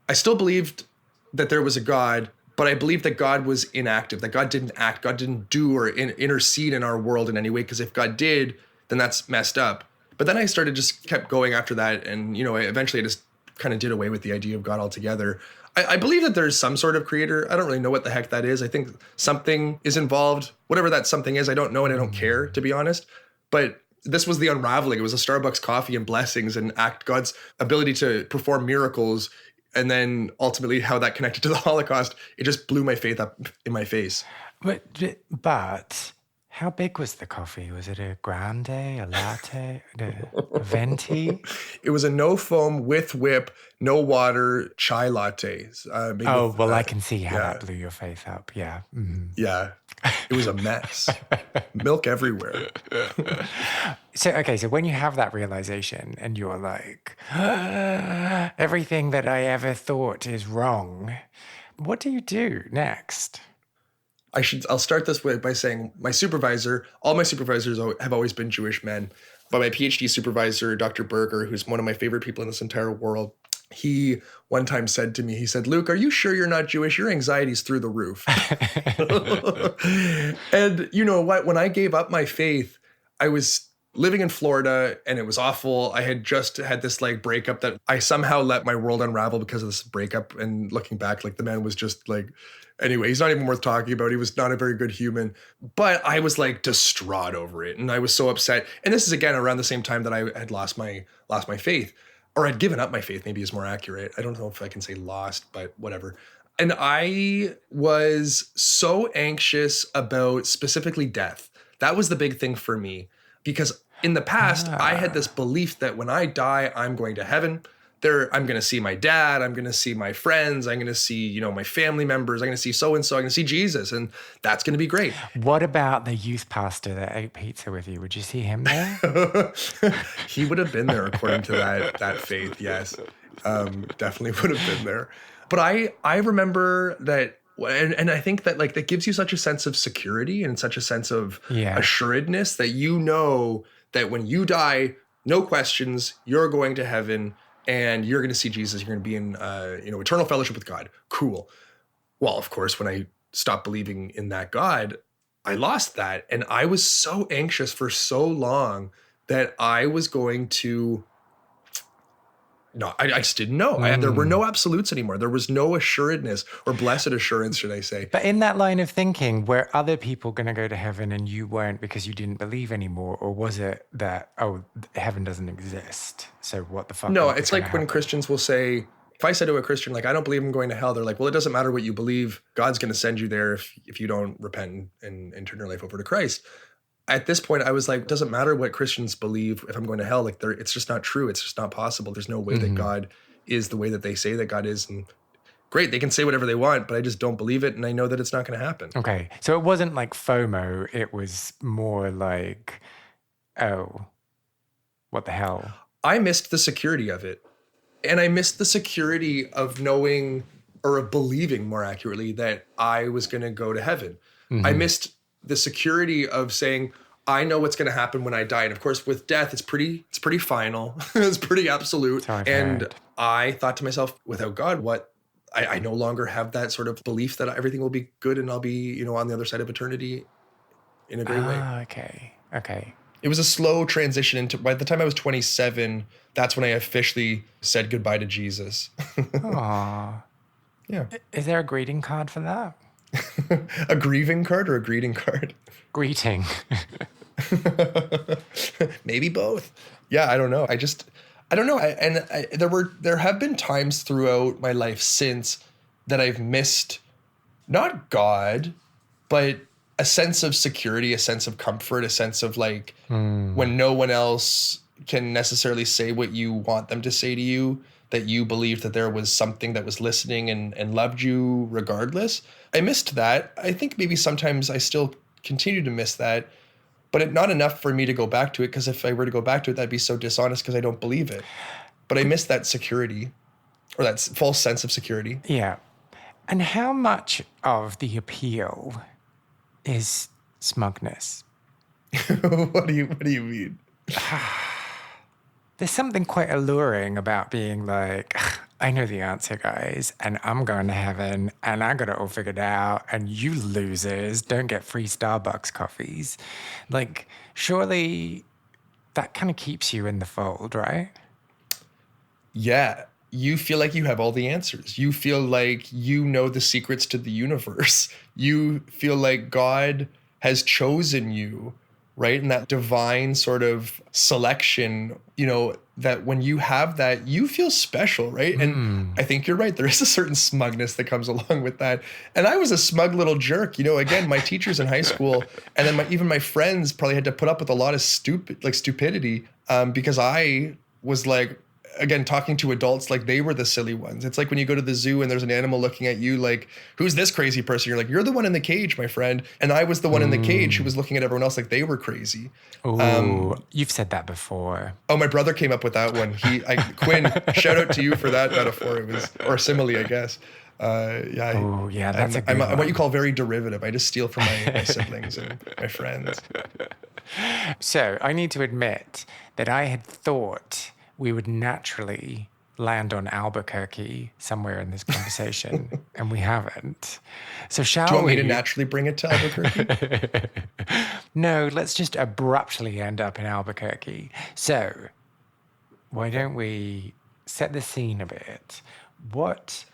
I still believed that there was a God, but I believed that God was inactive, that God didn't act, God didn't do or intercede in our world in any way. Because if God did, then that's messed up. But then I just kept going after that. And, eventually I just kind of did away with the idea of God altogether. I believe that there's some sort of creator. I don't really know what the heck that is. I think something is involved, whatever that something is. I don't know and I don't care, to be honest. But this was the unraveling. It was a Starbucks coffee and blessings and God's ability to perform miracles. And then ultimately how that connected to the Holocaust, it just blew my faith up in my face. But how big was the coffee? Was it a grande, a latte, a venti? It was a no foam with whip, no water chai latte. I can see how that blew your faith up. Yeah. Mm-hmm. Yeah. It was a mess. Milk everywhere. So when you have that realization and you're like, everything that I ever thought is wrong, what do you do next? I'll start this way by saying all my supervisors have always been Jewish men, but my PhD supervisor, Dr. Berger, who's one of my favorite people in this entire world, he one time said to me, he said, Luke, are you sure you're not Jewish? Your anxiety's through the roof. And you know what? When I gave up my faith, I was living in Florida and it was awful. I had just had this like breakup that I somehow let my world unravel because of this breakup. And looking back, like the man was just like, anyway, he's not even worth talking about. He was not a very good human, but I was like distraught over it. And I was so upset. And this is again, around the same time that I had lost my faith, or I'd given up my faith, maybe is more accurate. I don't know if I can say lost, but whatever. And I was so anxious about specifically death. That was the big thing for me, because in the past, I had this belief that when I die, I'm going to heaven. I'm going to see my dad. I'm going to see my friends. I'm going to see, my family members. I'm going to see so-and-so. I'm going to see Jesus. And that's going to be great. What about the youth pastor that ate pizza with you? Would you see him there? He would have been there according to that faith. Yes. Definitely would have been there. But I remember that, and I think that like that gives you such a sense of security and such a sense of assuredness that that when you die, no questions, you're going to heaven. And you're going to see Jesus. You're going to be in, eternal fellowship with God. Cool. Well, of course, when I stopped believing in that God, I lost that. And I was so anxious for so long that I was going to, I just didn't know. There were no absolutes anymore. There was no assuredness or blessed assurance, should I say. But in that line of thinking, were other people going to go to heaven and you weren't because you didn't believe anymore? Or was it that, heaven doesn't exist, so what the fuck? No, it's like when Christians will say, if I said to a Christian, like, I don't believe I'm going to hell, they're like, well, it doesn't matter what you believe. God's going to send you there if you don't repent and turn your life over to Christ. At this point, I was like, it doesn't matter what Christians believe if I'm going to hell. Like, it's just not true. It's just not possible. There's no way that God is the way that they say that God is. And great, they can say whatever they want, but I just don't believe it. And I know that it's not going to happen. Okay. So it wasn't like FOMO. It was more like, oh, what the hell? I missed the security of it. And I missed the security of knowing, or of believing more accurately, that I was going to go to heaven. I missed the security of saying, I know what's going to happen when I die. And of course, with death, it's pretty final. It's pretty absolute. And I thought to myself, without God, what? I no longer have that sort of belief that everything will be good and I'll be, on the other side of eternity in a great way. Okay. It was a slow transition into, by the time I was 27, that's when I officially said goodbye to Jesus. Aww. Yeah. Is there a greeting card for that? A grieving card or a greeting card? Greeting. Maybe both. Yeah, I don't know. I don't know. There have been times throughout my life since that I've missed not God, but a sense of security, a sense of comfort, a sense of like when no one else can necessarily say what you want them to say to you, that you believed that there was something that was listening and loved you regardless. I missed that. I think maybe sometimes I still continue to miss that, but not enough for me to go back to it, because if I were to go back to it, that'd be so dishonest because I don't believe it. But I miss that security, or that false sense of security. Yeah. And how much of the appeal is smugness? What do you mean? There's something quite alluring about being like, I know the answer, guys, and I'm going to heaven, and I got it all figured out, and you losers don't get free Starbucks coffees. Like, surely that kind of keeps you in the fold, right? Yeah. You feel like you have all the answers. You feel like you know the secrets to the universe. You feel like God has chosen you, right? And that divine sort of selection, that when you have that, you feel special, right? And I think you're right. There is a certain smugness that comes along with that. And I was a smug little jerk. Again, my teachers in high school, and then even my friends probably had to put up with a lot of stupidity because I was like, again, talking to adults like they were the silly ones. It's like when you go to the zoo and there's an animal looking at you like, who's this crazy person? You're like, you're the one in the cage, my friend. And I was the one in the cage who was looking at everyone else like they were crazy. Oh, you've said that before. Oh, my brother came up with that one. Quinn, shout out to you for that metaphor. It was, or simile, I guess. Yeah. Oh, yeah, that's a good I'm one. what you call very derivative. I just steal from my siblings and my friends. So I need to admit that I had thought we would naturally land on Albuquerque somewhere in this conversation, and we haven't. So shall we? Do you want me to naturally bring it to Albuquerque? No, let's just abruptly end up in Albuquerque. So why don't we set the scene a bit? What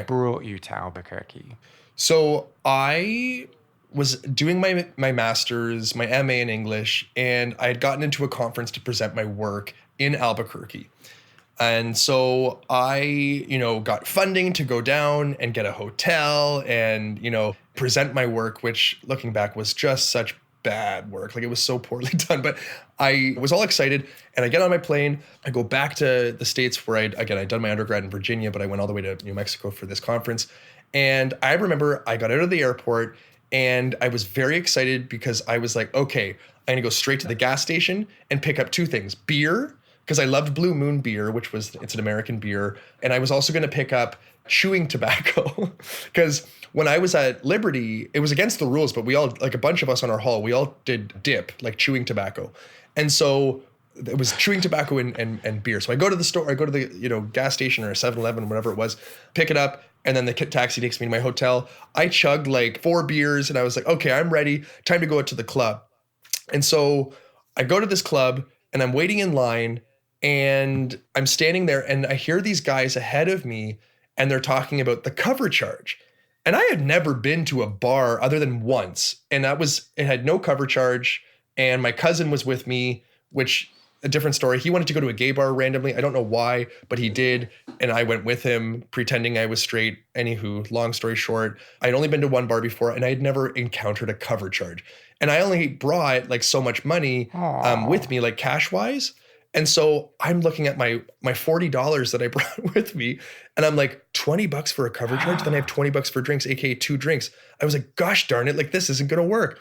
brought you to Albuquerque? So I was doing my master's, my MA in English, and I had gotten into a conference to present my work in Albuquerque. And so I, got funding to go down and get a hotel and, present my work, which looking back was just such bad work. Like it was so poorly done, but I was all excited and I get on my plane. I go back to the States where I'd done my undergrad in Virginia, but I went all the way to New Mexico for this conference. And I remember I got out of the airport and I was very excited because I was like, okay, I'm gonna go straight to the gas station and pick up two things: beer, because I loved Blue Moon beer, it's an American beer. And I was also going to pick up chewing tobacco because when I was at Liberty, it was against the rules, but we all, like a bunch of us on our hall, we all did dip, like chewing tobacco. And so it was chewing tobacco and beer. So I go to the store, I go to the, gas station or a 7-Eleven, whatever it was, pick it up. And then the taxi takes me to my hotel. I chugged like 4 beers and I was like, okay, I'm ready. Time to go out to the club. And so I go to this club and I'm waiting in line. And I'm standing there and I hear these guys ahead of me and they're talking about the cover charge. And I had never been to a bar other than once. And it had no cover charge. And my cousin was with me, which a different story. He wanted to go to a gay bar randomly. I don't know why, but he did. And I went with him pretending I was straight. Anywho, long story short, I'd only been to one bar before and I had never encountered a cover charge. And I only brought like so much money with me, like cash wise. And so I'm looking at my $40 that I brought with me, and I'm like, $20 for a cover charge. Then I have $20 for drinks, aka 2 drinks. I was like, gosh darn it, like this isn't gonna work.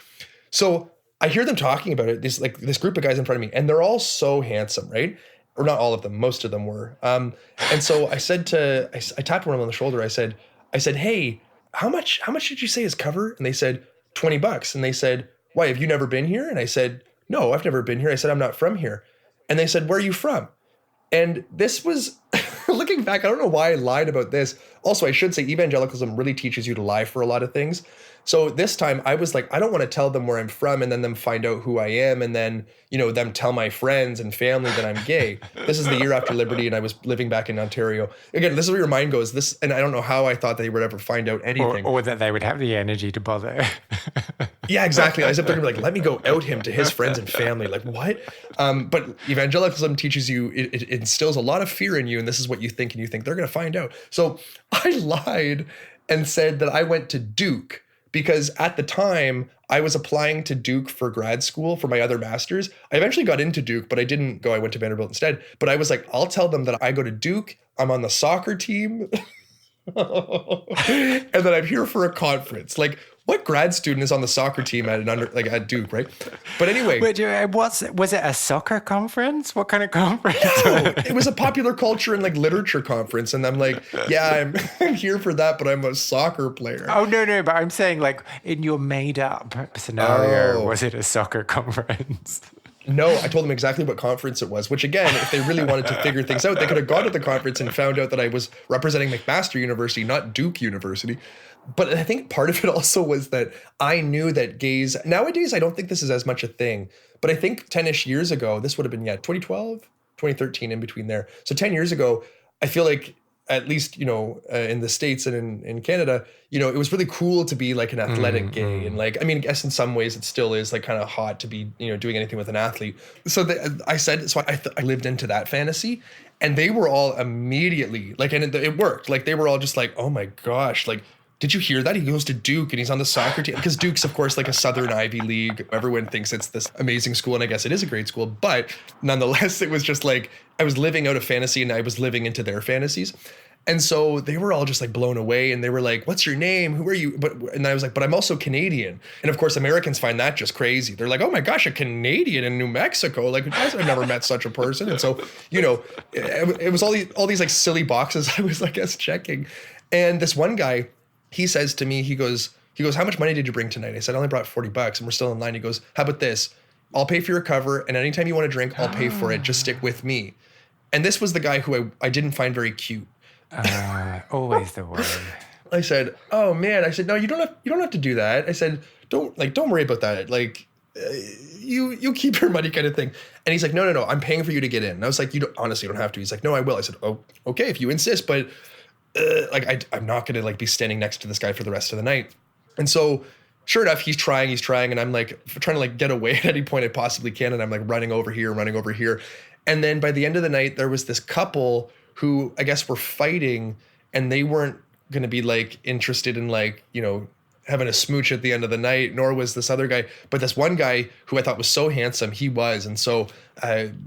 So I hear them talking about it. This group of guys in front of me, and they're all so handsome, right? Or not all of them, most of them were. And so I said I tapped one of them on the shoulder. I said, hey, how much did you say is cover? And they said $20. And they said, why, have you never been here? And I said, no, I've never been here. I said, I'm not from here. And they said, where are you from? And this was, looking back, I don't know why I lied about this. Also, I should say evangelicalism really teaches you to lie for a lot of things. So this time I was like, I don't want to tell them where I'm from and then them find out who I am and then, them tell my friends and family that I'm gay. This is the year after Liberty and I was living back in Ontario. Again, this is where your mind goes. And I don't know how I thought they would ever find out anything. Or that they would have the energy to bother. Yeah, exactly. I was up there like, let me go out him to his friends and family. Like, what? But evangelicalism teaches you, it instills a lot of fear in you, and this is what you think, and you think they're going to find out. So I lied and said that I went to Duke because at the time I was applying to Duke for grad school for my other master's. I eventually got into Duke, but I didn't go. I went to Vanderbilt instead. But I was like, I'll tell them that I go to Duke. I'm on the soccer team. And then I'm here for a conference. Like, what grad student is on the soccer team at Duke, right? But anyway, was it a soccer conference? What kind of conference? No, it was a popular culture and like literature conference, and I'm like, yeah, I'm here for that, but I'm a soccer player. Oh no, but I'm saying like in your made up scenario, was it a soccer conference? No, I told them exactly what conference it was, which again, if they really wanted to figure things out, they could have gone to the conference and found out that I was representing McMaster University, not Duke University. But I think part of it also was that I knew that gays, nowadays, I don't think this is as much a thing, but I think 10-ish years ago, this would have been, 2012, 2013, in between there. So 10 years ago, I feel like at least, in the States and in Canada, it was really cool to be like an athletic gay. And like, I mean, I guess in some ways it still is like kind of hot to be, doing anything with an athlete. So I lived into that fantasy, and they were all immediately like, and it worked. Like they were all just like, oh my gosh, like, did you hear that? He goes to Duke and he's on the soccer team. Because Duke's, of course, like a Southern Ivy League. Everyone thinks it's this amazing school, and I guess it is a great school. But nonetheless, it was just like I was living out a fantasy and I was living into their fantasies. And so they were all just like blown away, and they were like, what's your name? Who are you? And I was like, but I'm also Canadian. And of course, Americans find that just crazy. They're like, oh my gosh, a Canadian in New Mexico. Like, I've never met such a person. And so, it was all these like silly boxes I was, I guess, checking. And this one guy, he says to me, he goes, how much money did you bring tonight? I said, I only brought $40 and we're still in line. He goes, how about this? I'll pay for your cover, and anytime you want to drink, I'll pay for it. Just stick with me. And this was the guy who I didn't find very cute. Always the word. I said, oh man. I said, no, you don't have to do that. I said, don't worry about that. Like, you keep your money, kind of thing. And he's like, no, I'm paying for you to get in. And I was like, honestly, you don't have to. He's like, no, I will. I said, oh, okay, if you insist, but I'm not going to like be standing next to this guy for the rest of the night. And so sure enough, he's trying, and I'm like trying to like get away at any point I possibly can. And I'm like running over here. And then by the end of the night, there was this couple who I guess were fighting, and they weren't going to be like interested in like, having a smooch at the end of the night, nor was this other guy. But this one guy who I thought was so handsome, he was. And so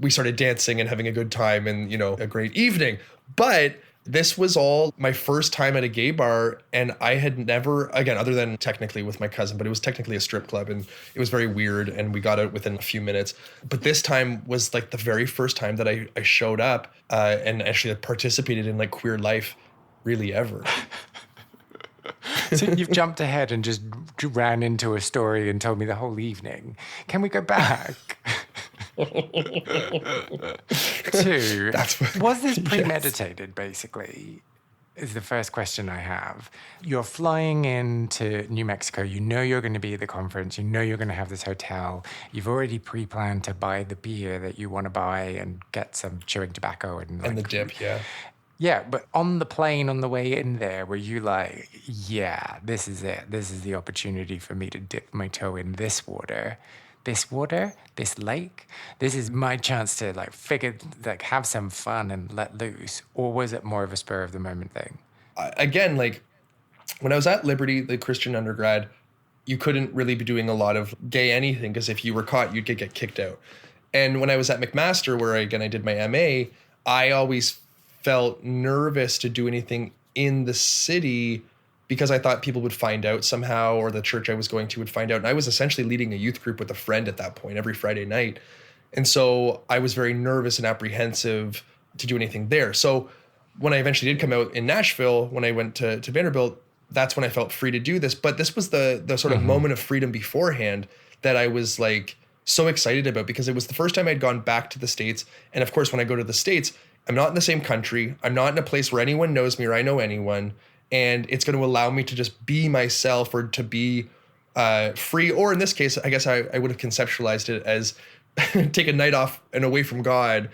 we started dancing and having a good time and, a great evening. But this was all my first time at a gay bar, and I had never, again, other than technically with my cousin, but it was technically a strip club, and it was very weird, and we got out within a few minutes. But this time was like the very first time that I showed up and actually participated in like queer life really ever. So you've jumped ahead and just ran into a story and told me the whole evening. Can we go back? Two, was this premeditated, basically, is the first question I have. You're flying into New Mexico. You know you're going to be at the conference. You know you're going to have this hotel. You've already pre-planned to buy the beer that you want to buy and get some chewing tobacco. And the dip, yeah. Yeah, but on the plane on the way in there, were you like, yeah, this is it. This is the opportunity for me to dip my toe in this water, this lake. This is my chance to like have some fun and let loose. Or was it more of a spur of the moment thing? Again, like when I was at Liberty, the Christian undergrad, you couldn't really be doing a lot of gay anything, because if you were caught, you'd get kicked out. And when I was at McMaster, where I did my MA, I always felt nervous to do anything in the city because I thought people would find out somehow, or the church I was going to would find out. And I was essentially leading a youth group with a friend at that point every Friday night. And so I was very nervous and apprehensive to do anything there. So when I eventually did come out in Nashville, when I went to Vanderbilt, that's when I felt free to do this. But this was the sort of moment of freedom beforehand that I was like so excited about, because it was the first time I'd gone back to the States. And of course, when I go to the States, I'm not in the same country. I'm not in a place where anyone knows me or I know anyone. And it's going to allow me to just be myself, or to be free. Or in this case, I guess I would have conceptualized it as take a night off and away from God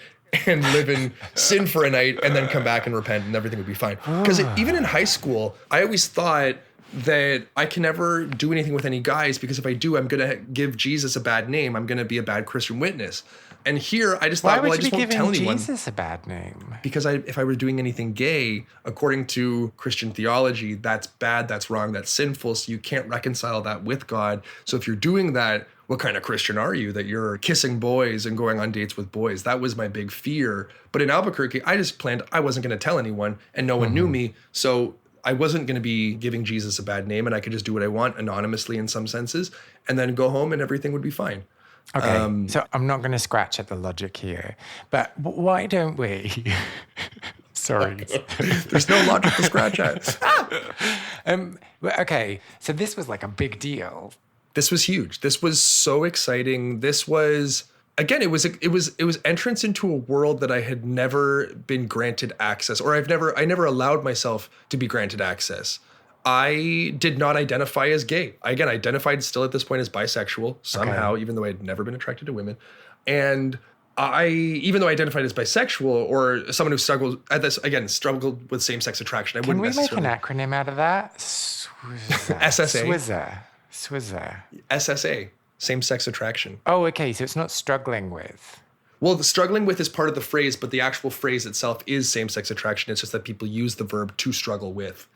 and live in sin for a night and then come back and repent and everything would be fine. Because even in high school, I always thought that I can never do anything with any guys, because if I do, I'm going to give Jesus a bad name. I'm going to be a bad Christian witness. And here, I just thought, well, I just won't tell anyone. Why would you be giving Jesus a bad name? Because if I were doing anything gay, according to Christian theology, that's bad, that's wrong, that's sinful. So you can't reconcile that with God. So if you're doing that, what kind of Christian are you, that you're kissing boys and going on dates with boys? That was my big fear. But in Albuquerque, I just planned I wasn't going to tell anyone, and no one knew me. So I wasn't going to be giving Jesus a bad name, and I could just do what I want anonymously in some senses, and then go home and everything would be fine. Okay, so I'm not going to scratch at the logic here, but why don't we? Sorry. There's no logic to scratch at. Okay, so this was like a big deal. This was huge. This was so exciting. This was, again, it was entrance into a world that I had never been granted access, or I never allowed myself to be granted access. I did not identify as gay. I, again, identified still at this point as bisexual somehow, even though I had never been attracted to women. And even though I identified as bisexual, or someone who struggled with same-sex attraction, Can we make an acronym out of that? SSA. Swizzer. SSA, same-sex attraction. Oh, okay, so it's not struggling with. Well, the struggling with is part of the phrase, but the actual phrase itself is same-sex attraction. It's just that people use the verb to struggle with.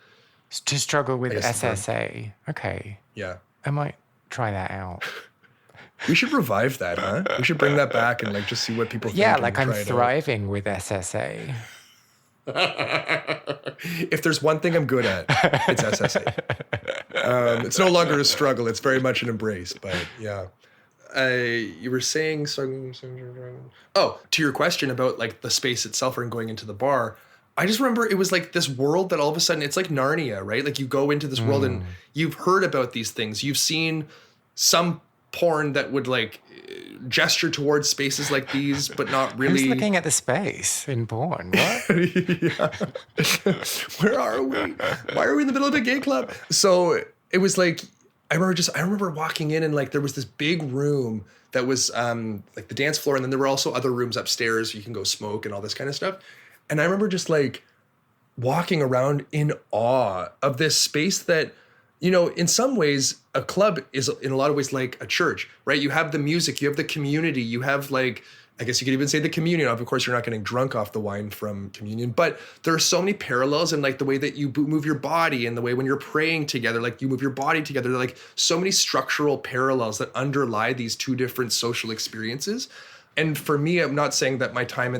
To struggle with SSA. Okay. Yeah. I might try that out. We should revive that, huh? We should bring that back and just see what people think. Yeah, like I'm thriving with SSA. If there's one thing I'm good at, it's SSA. It's no longer a struggle. It's very much an embrace, but yeah. You were saying, to your question about the space itself and going into the bar, I just remember it was like this world that all of a sudden, it's like Narnia, right? Like you go into this world and you've heard about these things. You've seen some porn that would gesture towards spaces like these, but not really. Who's looking at the space in porn? What? Yeah. Where are we? Why are we in the middle of a gay club? So it was like, I remember walking in and there was this big room that was the dance floor. And then there were also other rooms upstairs. You can go smoke and all this kind of stuff. And I remember just walking around in awe of this space that, in some ways, a club is in a lot of ways like a church, right? You have the music, you have the community, you have I guess you could even say the communion. Of course, you're not getting drunk off the wine from communion, but there are so many parallels in the way that you move your body, and the way when you're praying together, you move your body together. There are so many structural parallels that underlie these two different social experiences. And for me, I'm not saying that my time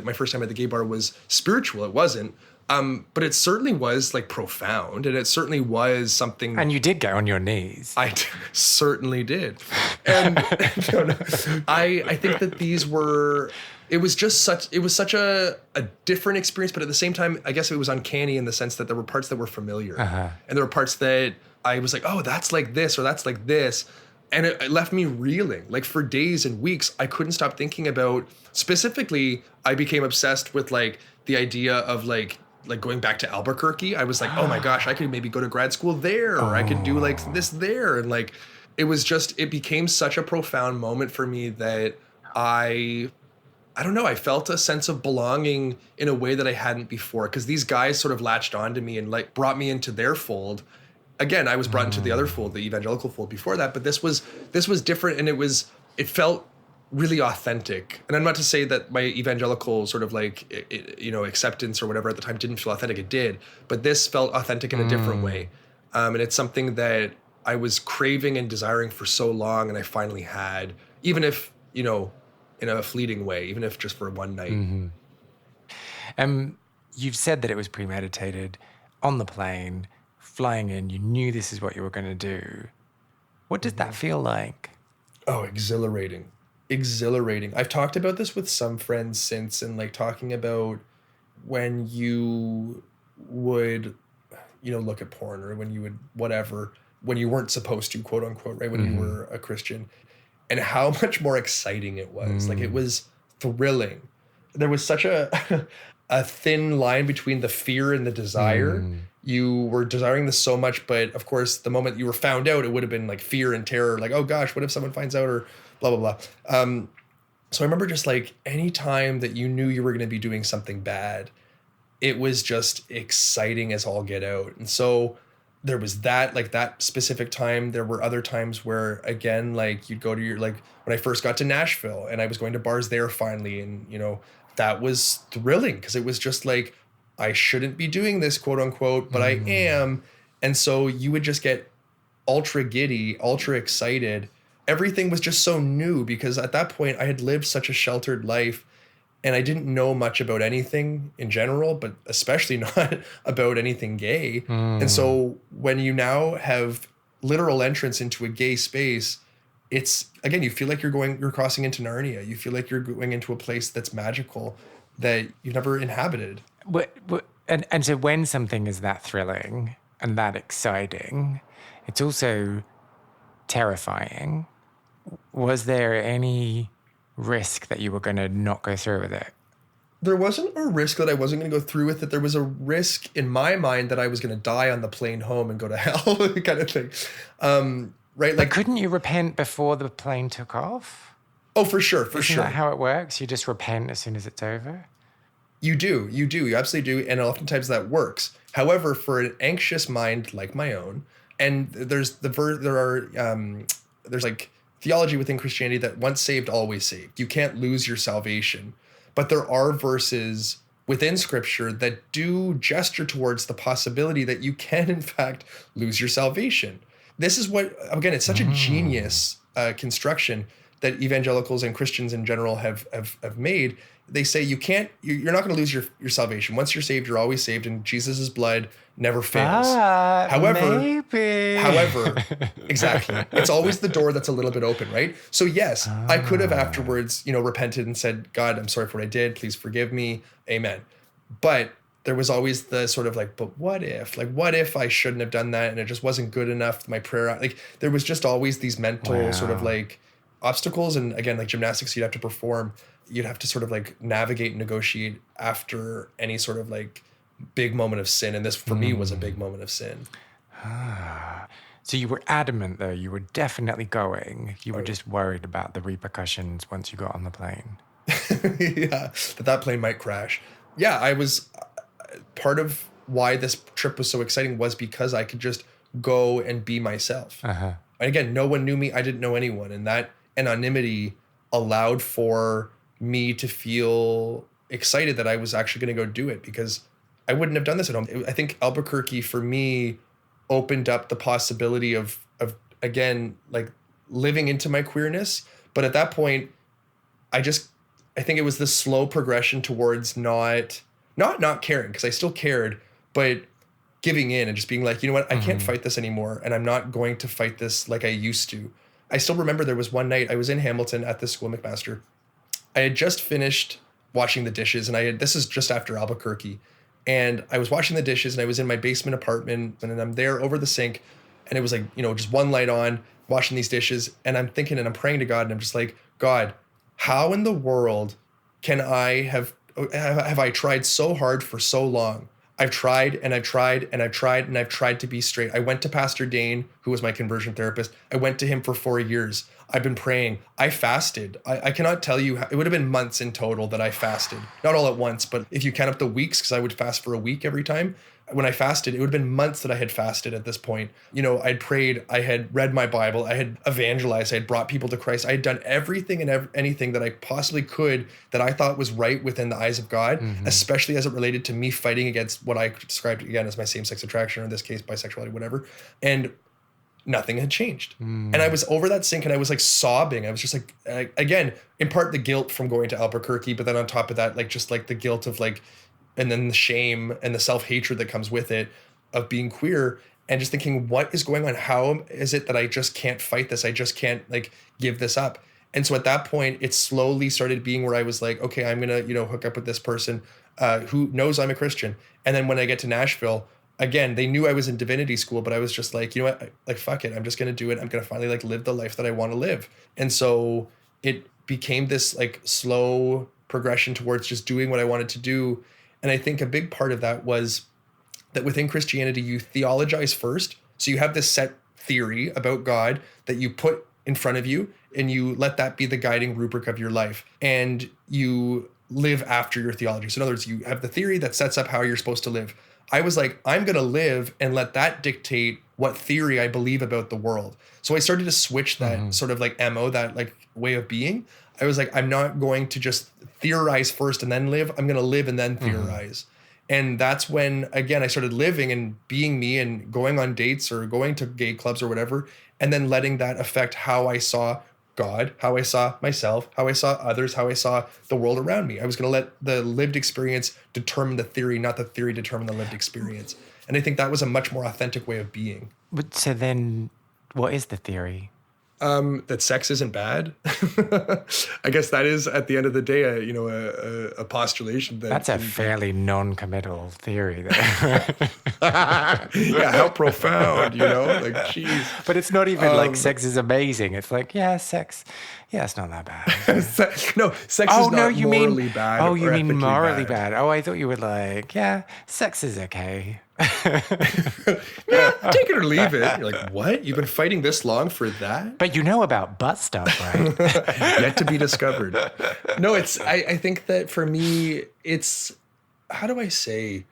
my first time at the gay bar was spiritual. It wasn't. But it certainly was profound, and it certainly was something. And you did go on your knees. I certainly did. And I think that it was such a different experience, but at the same time, I guess it was uncanny in the sense that there were parts that were familiar. And there were parts that I was like, oh, that's like this, or that's like this. And it left me reeling. For days and weeks, I couldn't stop thinking about, specifically, I became obsessed with the idea of going back to Albuquerque. I was like, oh my gosh, I could maybe go to grad school there, or I could do this there. And it became such a profound moment for me that I don't know, I felt a sense of belonging in a way that I hadn't before, because these guys sort of latched onto me and brought me into their fold. Again, I was brought into the other fold, the evangelical fold before that, but this was different, and it felt really authentic. And I'm not to say that my evangelical sort of acceptance or whatever at the time didn't feel authentic. It did, but this felt authentic in a different way. And it's something that I was craving and desiring for so long, and I finally had, even if, in a fleeting way, even if just for one night. You've said that it was premeditated on the plane, flying in. You knew this is what you were going to do. What does that feel like? Oh, exhilarating. Exhilarating. I've talked about this with some friends since, and like talking about when you would, look at porn, or when you would whatever, when you weren't supposed to, quote unquote, right? When you were a Christian, and how much more exciting it was. Like, it was thrilling. There was such a a thin line between the fear and the desire. You were desiring this so much, but of course, the moment you were found out, it would have been like fear and terror, like, oh gosh, what if someone finds out, or blah, blah, blah. So I remember just like any time that you knew you were going to be doing something bad, it was just exciting as all get out. And so there was that, like that specific time. There were other times where, again, like you'd go to your, like when I first got to Nashville and I was going to bars there finally. And, that was thrilling because it was just like, I shouldn't be doing this, quote unquote, but I am. And so you would just get ultra giddy, ultra excited. Everything was just so new because at that point I had lived such a sheltered life and I didn't know much about anything in general, but especially not about anything gay. And so when you now have literal entrance into a gay space, it's, again, you feel like you're crossing into Narnia. You feel like you're going into a place that's magical that you've never inhabited. And so when something is that thrilling and that exciting, it's also terrifying. Was there any risk that you were going to not go through with it? There wasn't a risk that I wasn't going to go through with it. There was a risk in my mind that I was going to die on the plane home and go to hell, kind of thing. Right? Like, but couldn't you repent before the plane took off? Oh, for sure, Isn't that how it works? You just repent as soon as it's over? You absolutely do. And oftentimes that works. However, for an anxious mind like my own, and there's like theology within Christianity that once saved, always saved. You can't lose your salvation. But there are verses within Scripture that do gesture towards the possibility that you can, in fact, lose your salvation. This is what, again, it's such a genius construction that evangelicals and Christians in general have made. They say you're not going to lose your salvation. Once you're saved, you're always saved, and Jesus' blood never fails. However, exactly. It's always the door that's a little bit open, right? So yes, I could have afterwards, repented and said, God, I'm sorry for what I did. Please forgive me. Amen. But there was always the sort of like, but what if? Like, what if I shouldn't have done that and it just wasn't good enough? My prayer, like, there was just always these mental sort of like obstacles, and again, like gymnastics you'd have to perform. You'd have to sort of like navigate and negotiate after any sort of like big moment of sin. And this for me was a big moment of sin. So you were adamant though, you were definitely going. You were just worried about the repercussions once you got on the plane. Yeah, that plane might crash. Yeah, I was, part of why this trip was so exciting was because I could just go and be myself. And again, no one knew me. I didn't know anyone. And that anonymity allowed for me to feel excited that I was actually going to go do it, because I wouldn't have done this at home. I think Albuquerque for me opened up the possibility of again, like living into my queerness. But at that point, I think it was this slow progression towards not caring, because I still cared, but giving in and just being like, you know what, I can't fight this anymore. And I'm not going to fight this like I used to. I still remember there was one night I was in Hamilton at the school, McMaster. I had just finished washing the dishes, and this is just after Albuquerque. And I was washing the dishes, and I was in my basement apartment, and I'm there over the sink, and it was like, just one light on, washing these dishes. And I'm thinking, and I'm praying to God, and I'm just like, God, how in the world can I have I tried so hard for so long? I've tried and I've tried and I've tried and I've tried to be straight. I went to Pastor Dane, who was my conversion therapist. I went to him for 4 years. I've been praying. I fasted. I cannot tell you, it would have been months in total that I fasted. Not all at once, but if you count up the weeks, because I would fast for a week every time. When I fasted, it would have been months that I had fasted at this point. I'd prayed, I had read my Bible, I had evangelized, I had brought people to Christ. I had done everything and anything that I possibly could that I thought was right within the eyes of God, especially as it related to me fighting against what I described again as my same-sex attraction, or in this case, bisexuality, whatever. And nothing had changed. And I was over that sink and I was like sobbing. I was just like, again, in part the guilt from going to Albuquerque, but then on top of that, like just like the guilt of like, and then the shame and the self-hatred that comes with it of being queer, and just thinking, what is going on? How is it that I just can't fight this? I just can't like give this up. And so at that point, it slowly started being where I was like, okay, I'm going to, hook up with this person who knows I'm a Christian. And then when I get to Nashville, again, they knew I was in divinity school, but I was just like, you know what, like, fuck it. I'm just going to do it. I'm going to finally like live the life that I want to live. And so it became this like slow progression towards just doing what I wanted to do. And I think a big part of that was that within Christianity, you theologize first. So you have this set theory about God that you put in front of you, and you let that be the guiding rubric of your life. And you live after your theology. So in other words, you have the theory that sets up how you're supposed to live. I was like, I'm going to live and let that dictate what theory I believe about the world. So I started to switch that sort of like MO, that like way of being. I was like, I'm not going to just theorize first and then live. I'm going to live and then theorize. And that's when, again, I started living and being me and going on dates or going to gay clubs or whatever, and then letting that affect how I saw God, how I saw myself, how I saw others, how I saw the world around me. I was going to let the lived experience determine the theory, not the theory determine the lived experience. And I think that was a much more authentic way of being. But so then what is the theory? That sex isn't bad. I guess that is, at the end of the day, a postulation. That's a fairly non-committal theory. There. Yeah, how profound, like, geez. But it's not even like sex is amazing. It's like, yeah, sex, yeah, it's not that bad. No, sex is not morally bad. Oh, you mean morally bad. Oh, I thought you were like, yeah, sex is okay. Yeah, take it or leave it. You're like, what? You've been fighting this long for that? But you know about butt stuff, right? Yet to be discovered. No, I think that for me, it's, how do I say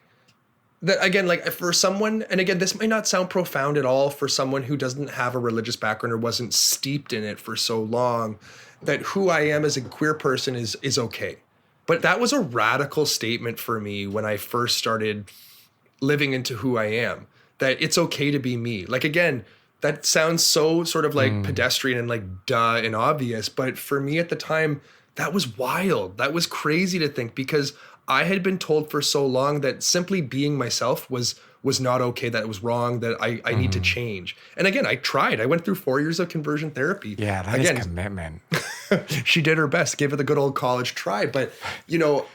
that again, like for someone, and again, this might not sound profound at all for someone who doesn't have a religious background or wasn't steeped in it for so long, that who I am as a queer person is okay. But that was a radical statement for me when I first started living into who I am, that it's okay to be me. Like, again, that sounds so sort of like pedestrian and like duh and obvious. But for me at the time, that was wild. That was crazy to think, because I had been told for so long that simply being myself was not okay, that it was wrong, that I need to change. And again, I tried. I went through 4 years of conversion therapy. Yeah, that is commitment. She did her best, gave it the good old college try. But,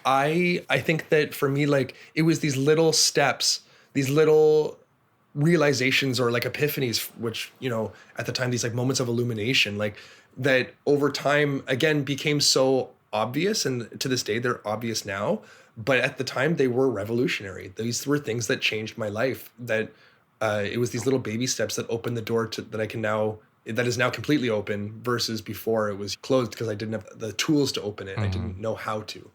I think that for me, like, it was these little steps, these little realizations or like epiphanies, which, at the time, these like moments of illumination, like that over time, again, became so obvious. And to this day, they're obvious now. But at the time, they were revolutionary. These were things that changed my life, that it was these little baby steps that opened the door to that is now completely open, versus before it was closed because I didn't have the tools to open it. I didn't know how to.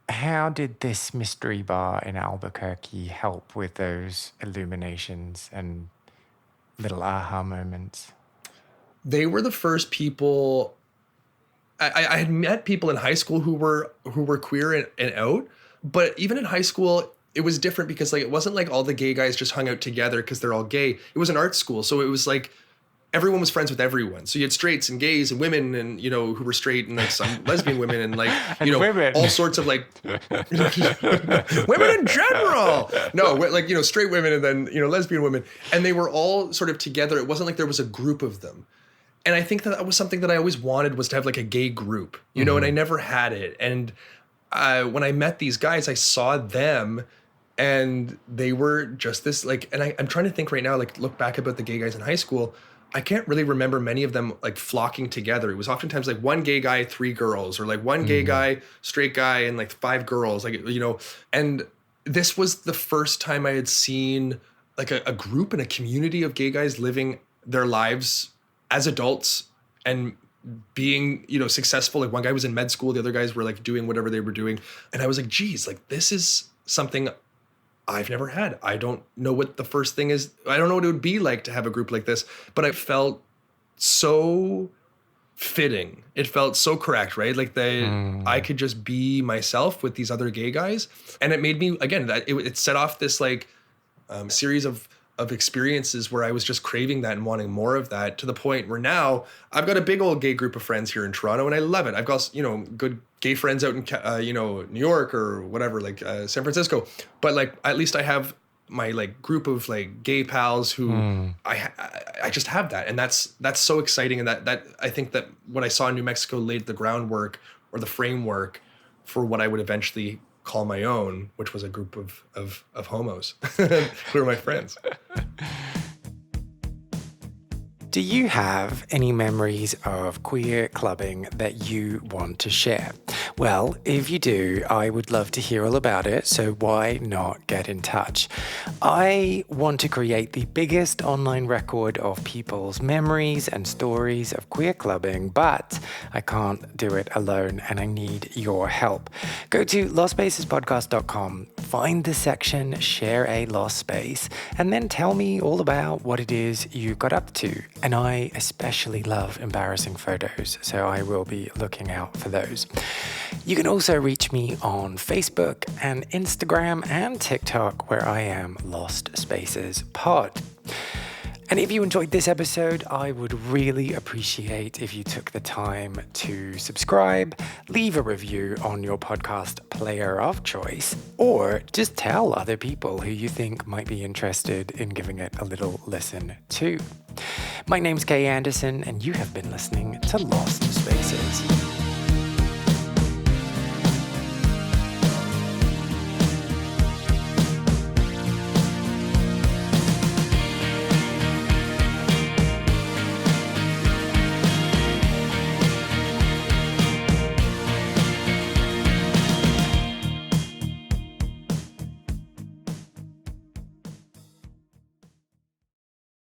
How did this mystery bar in Albuquerque help with those illuminations and little aha moments? They were the first people. I had met people in high school who were queer and out, but even in high school, it was different because like it wasn't like all the gay guys just hung out together because they're all gay. It was an art school, so it was like everyone was friends with everyone. So you had straights and gays and women, and who were straight, and like some lesbian women, and like women. All sorts of like women in general. No, like straight women, and then lesbian women, and they were all sort of together. It wasn't like there was a group of them. And I think that was something that I always wanted, was to have like a gay group, and I never had it. And when I met these guys, I saw them, and they were just this like, and I'm trying to think right now, like look back about the gay guys in high school. I can't really remember many of them like flocking together. It was oftentimes like one gay guy, 3 girls, or like one gay guy, straight guy, and like 5 girls, like, and this was the first time I had seen like a group and a community of gay guys living their lives as adults and being, successful. Like one guy was in med school, the other guys were like doing whatever they were doing. And I was like, geez, like this is something I've never had. I don't know what the first thing is. I don't know what it would be like to have a group like this, but I felt so fitting. It felt so correct, right? Like I could just be myself with these other gay guys. And it made me, again, that it set off this like series of of experiences where I was just craving that and wanting more of that, to the point where now I've got a big old gay group of friends here in Toronto, and I love it. I've got, good gay friends out in, New York or whatever, like San Francisco. But like, at least I have my like group of like gay pals who I just have that. And that's so exciting. And that I think that what I saw in New Mexico laid the groundwork or the framework for what I would eventually call my own, which was a group of homos who are my friends. Do you have any memories of queer clubbing that you want to share? Well, if you do, I would love to hear all about it, so why not get in touch? I want to create the biggest online record of people's memories and stories of queer clubbing, but I can't do it alone, and I need your help. Go to lostspacespodcast.com, find the section Share a Lost Space, and then tell me all about what it is you got up to. And I especially love embarrassing photos, so I will be looking out for those. You can also reach me on Facebook and Instagram and TikTok, where I am Lost Spaces Pod. And if you enjoyed this episode, I would really appreciate if you took the time to subscribe, leave a review on your podcast player of choice, or just tell other people who you think might be interested in giving it a little listen too. My name's Kay Anderson, and you have been listening to Lost Spaces.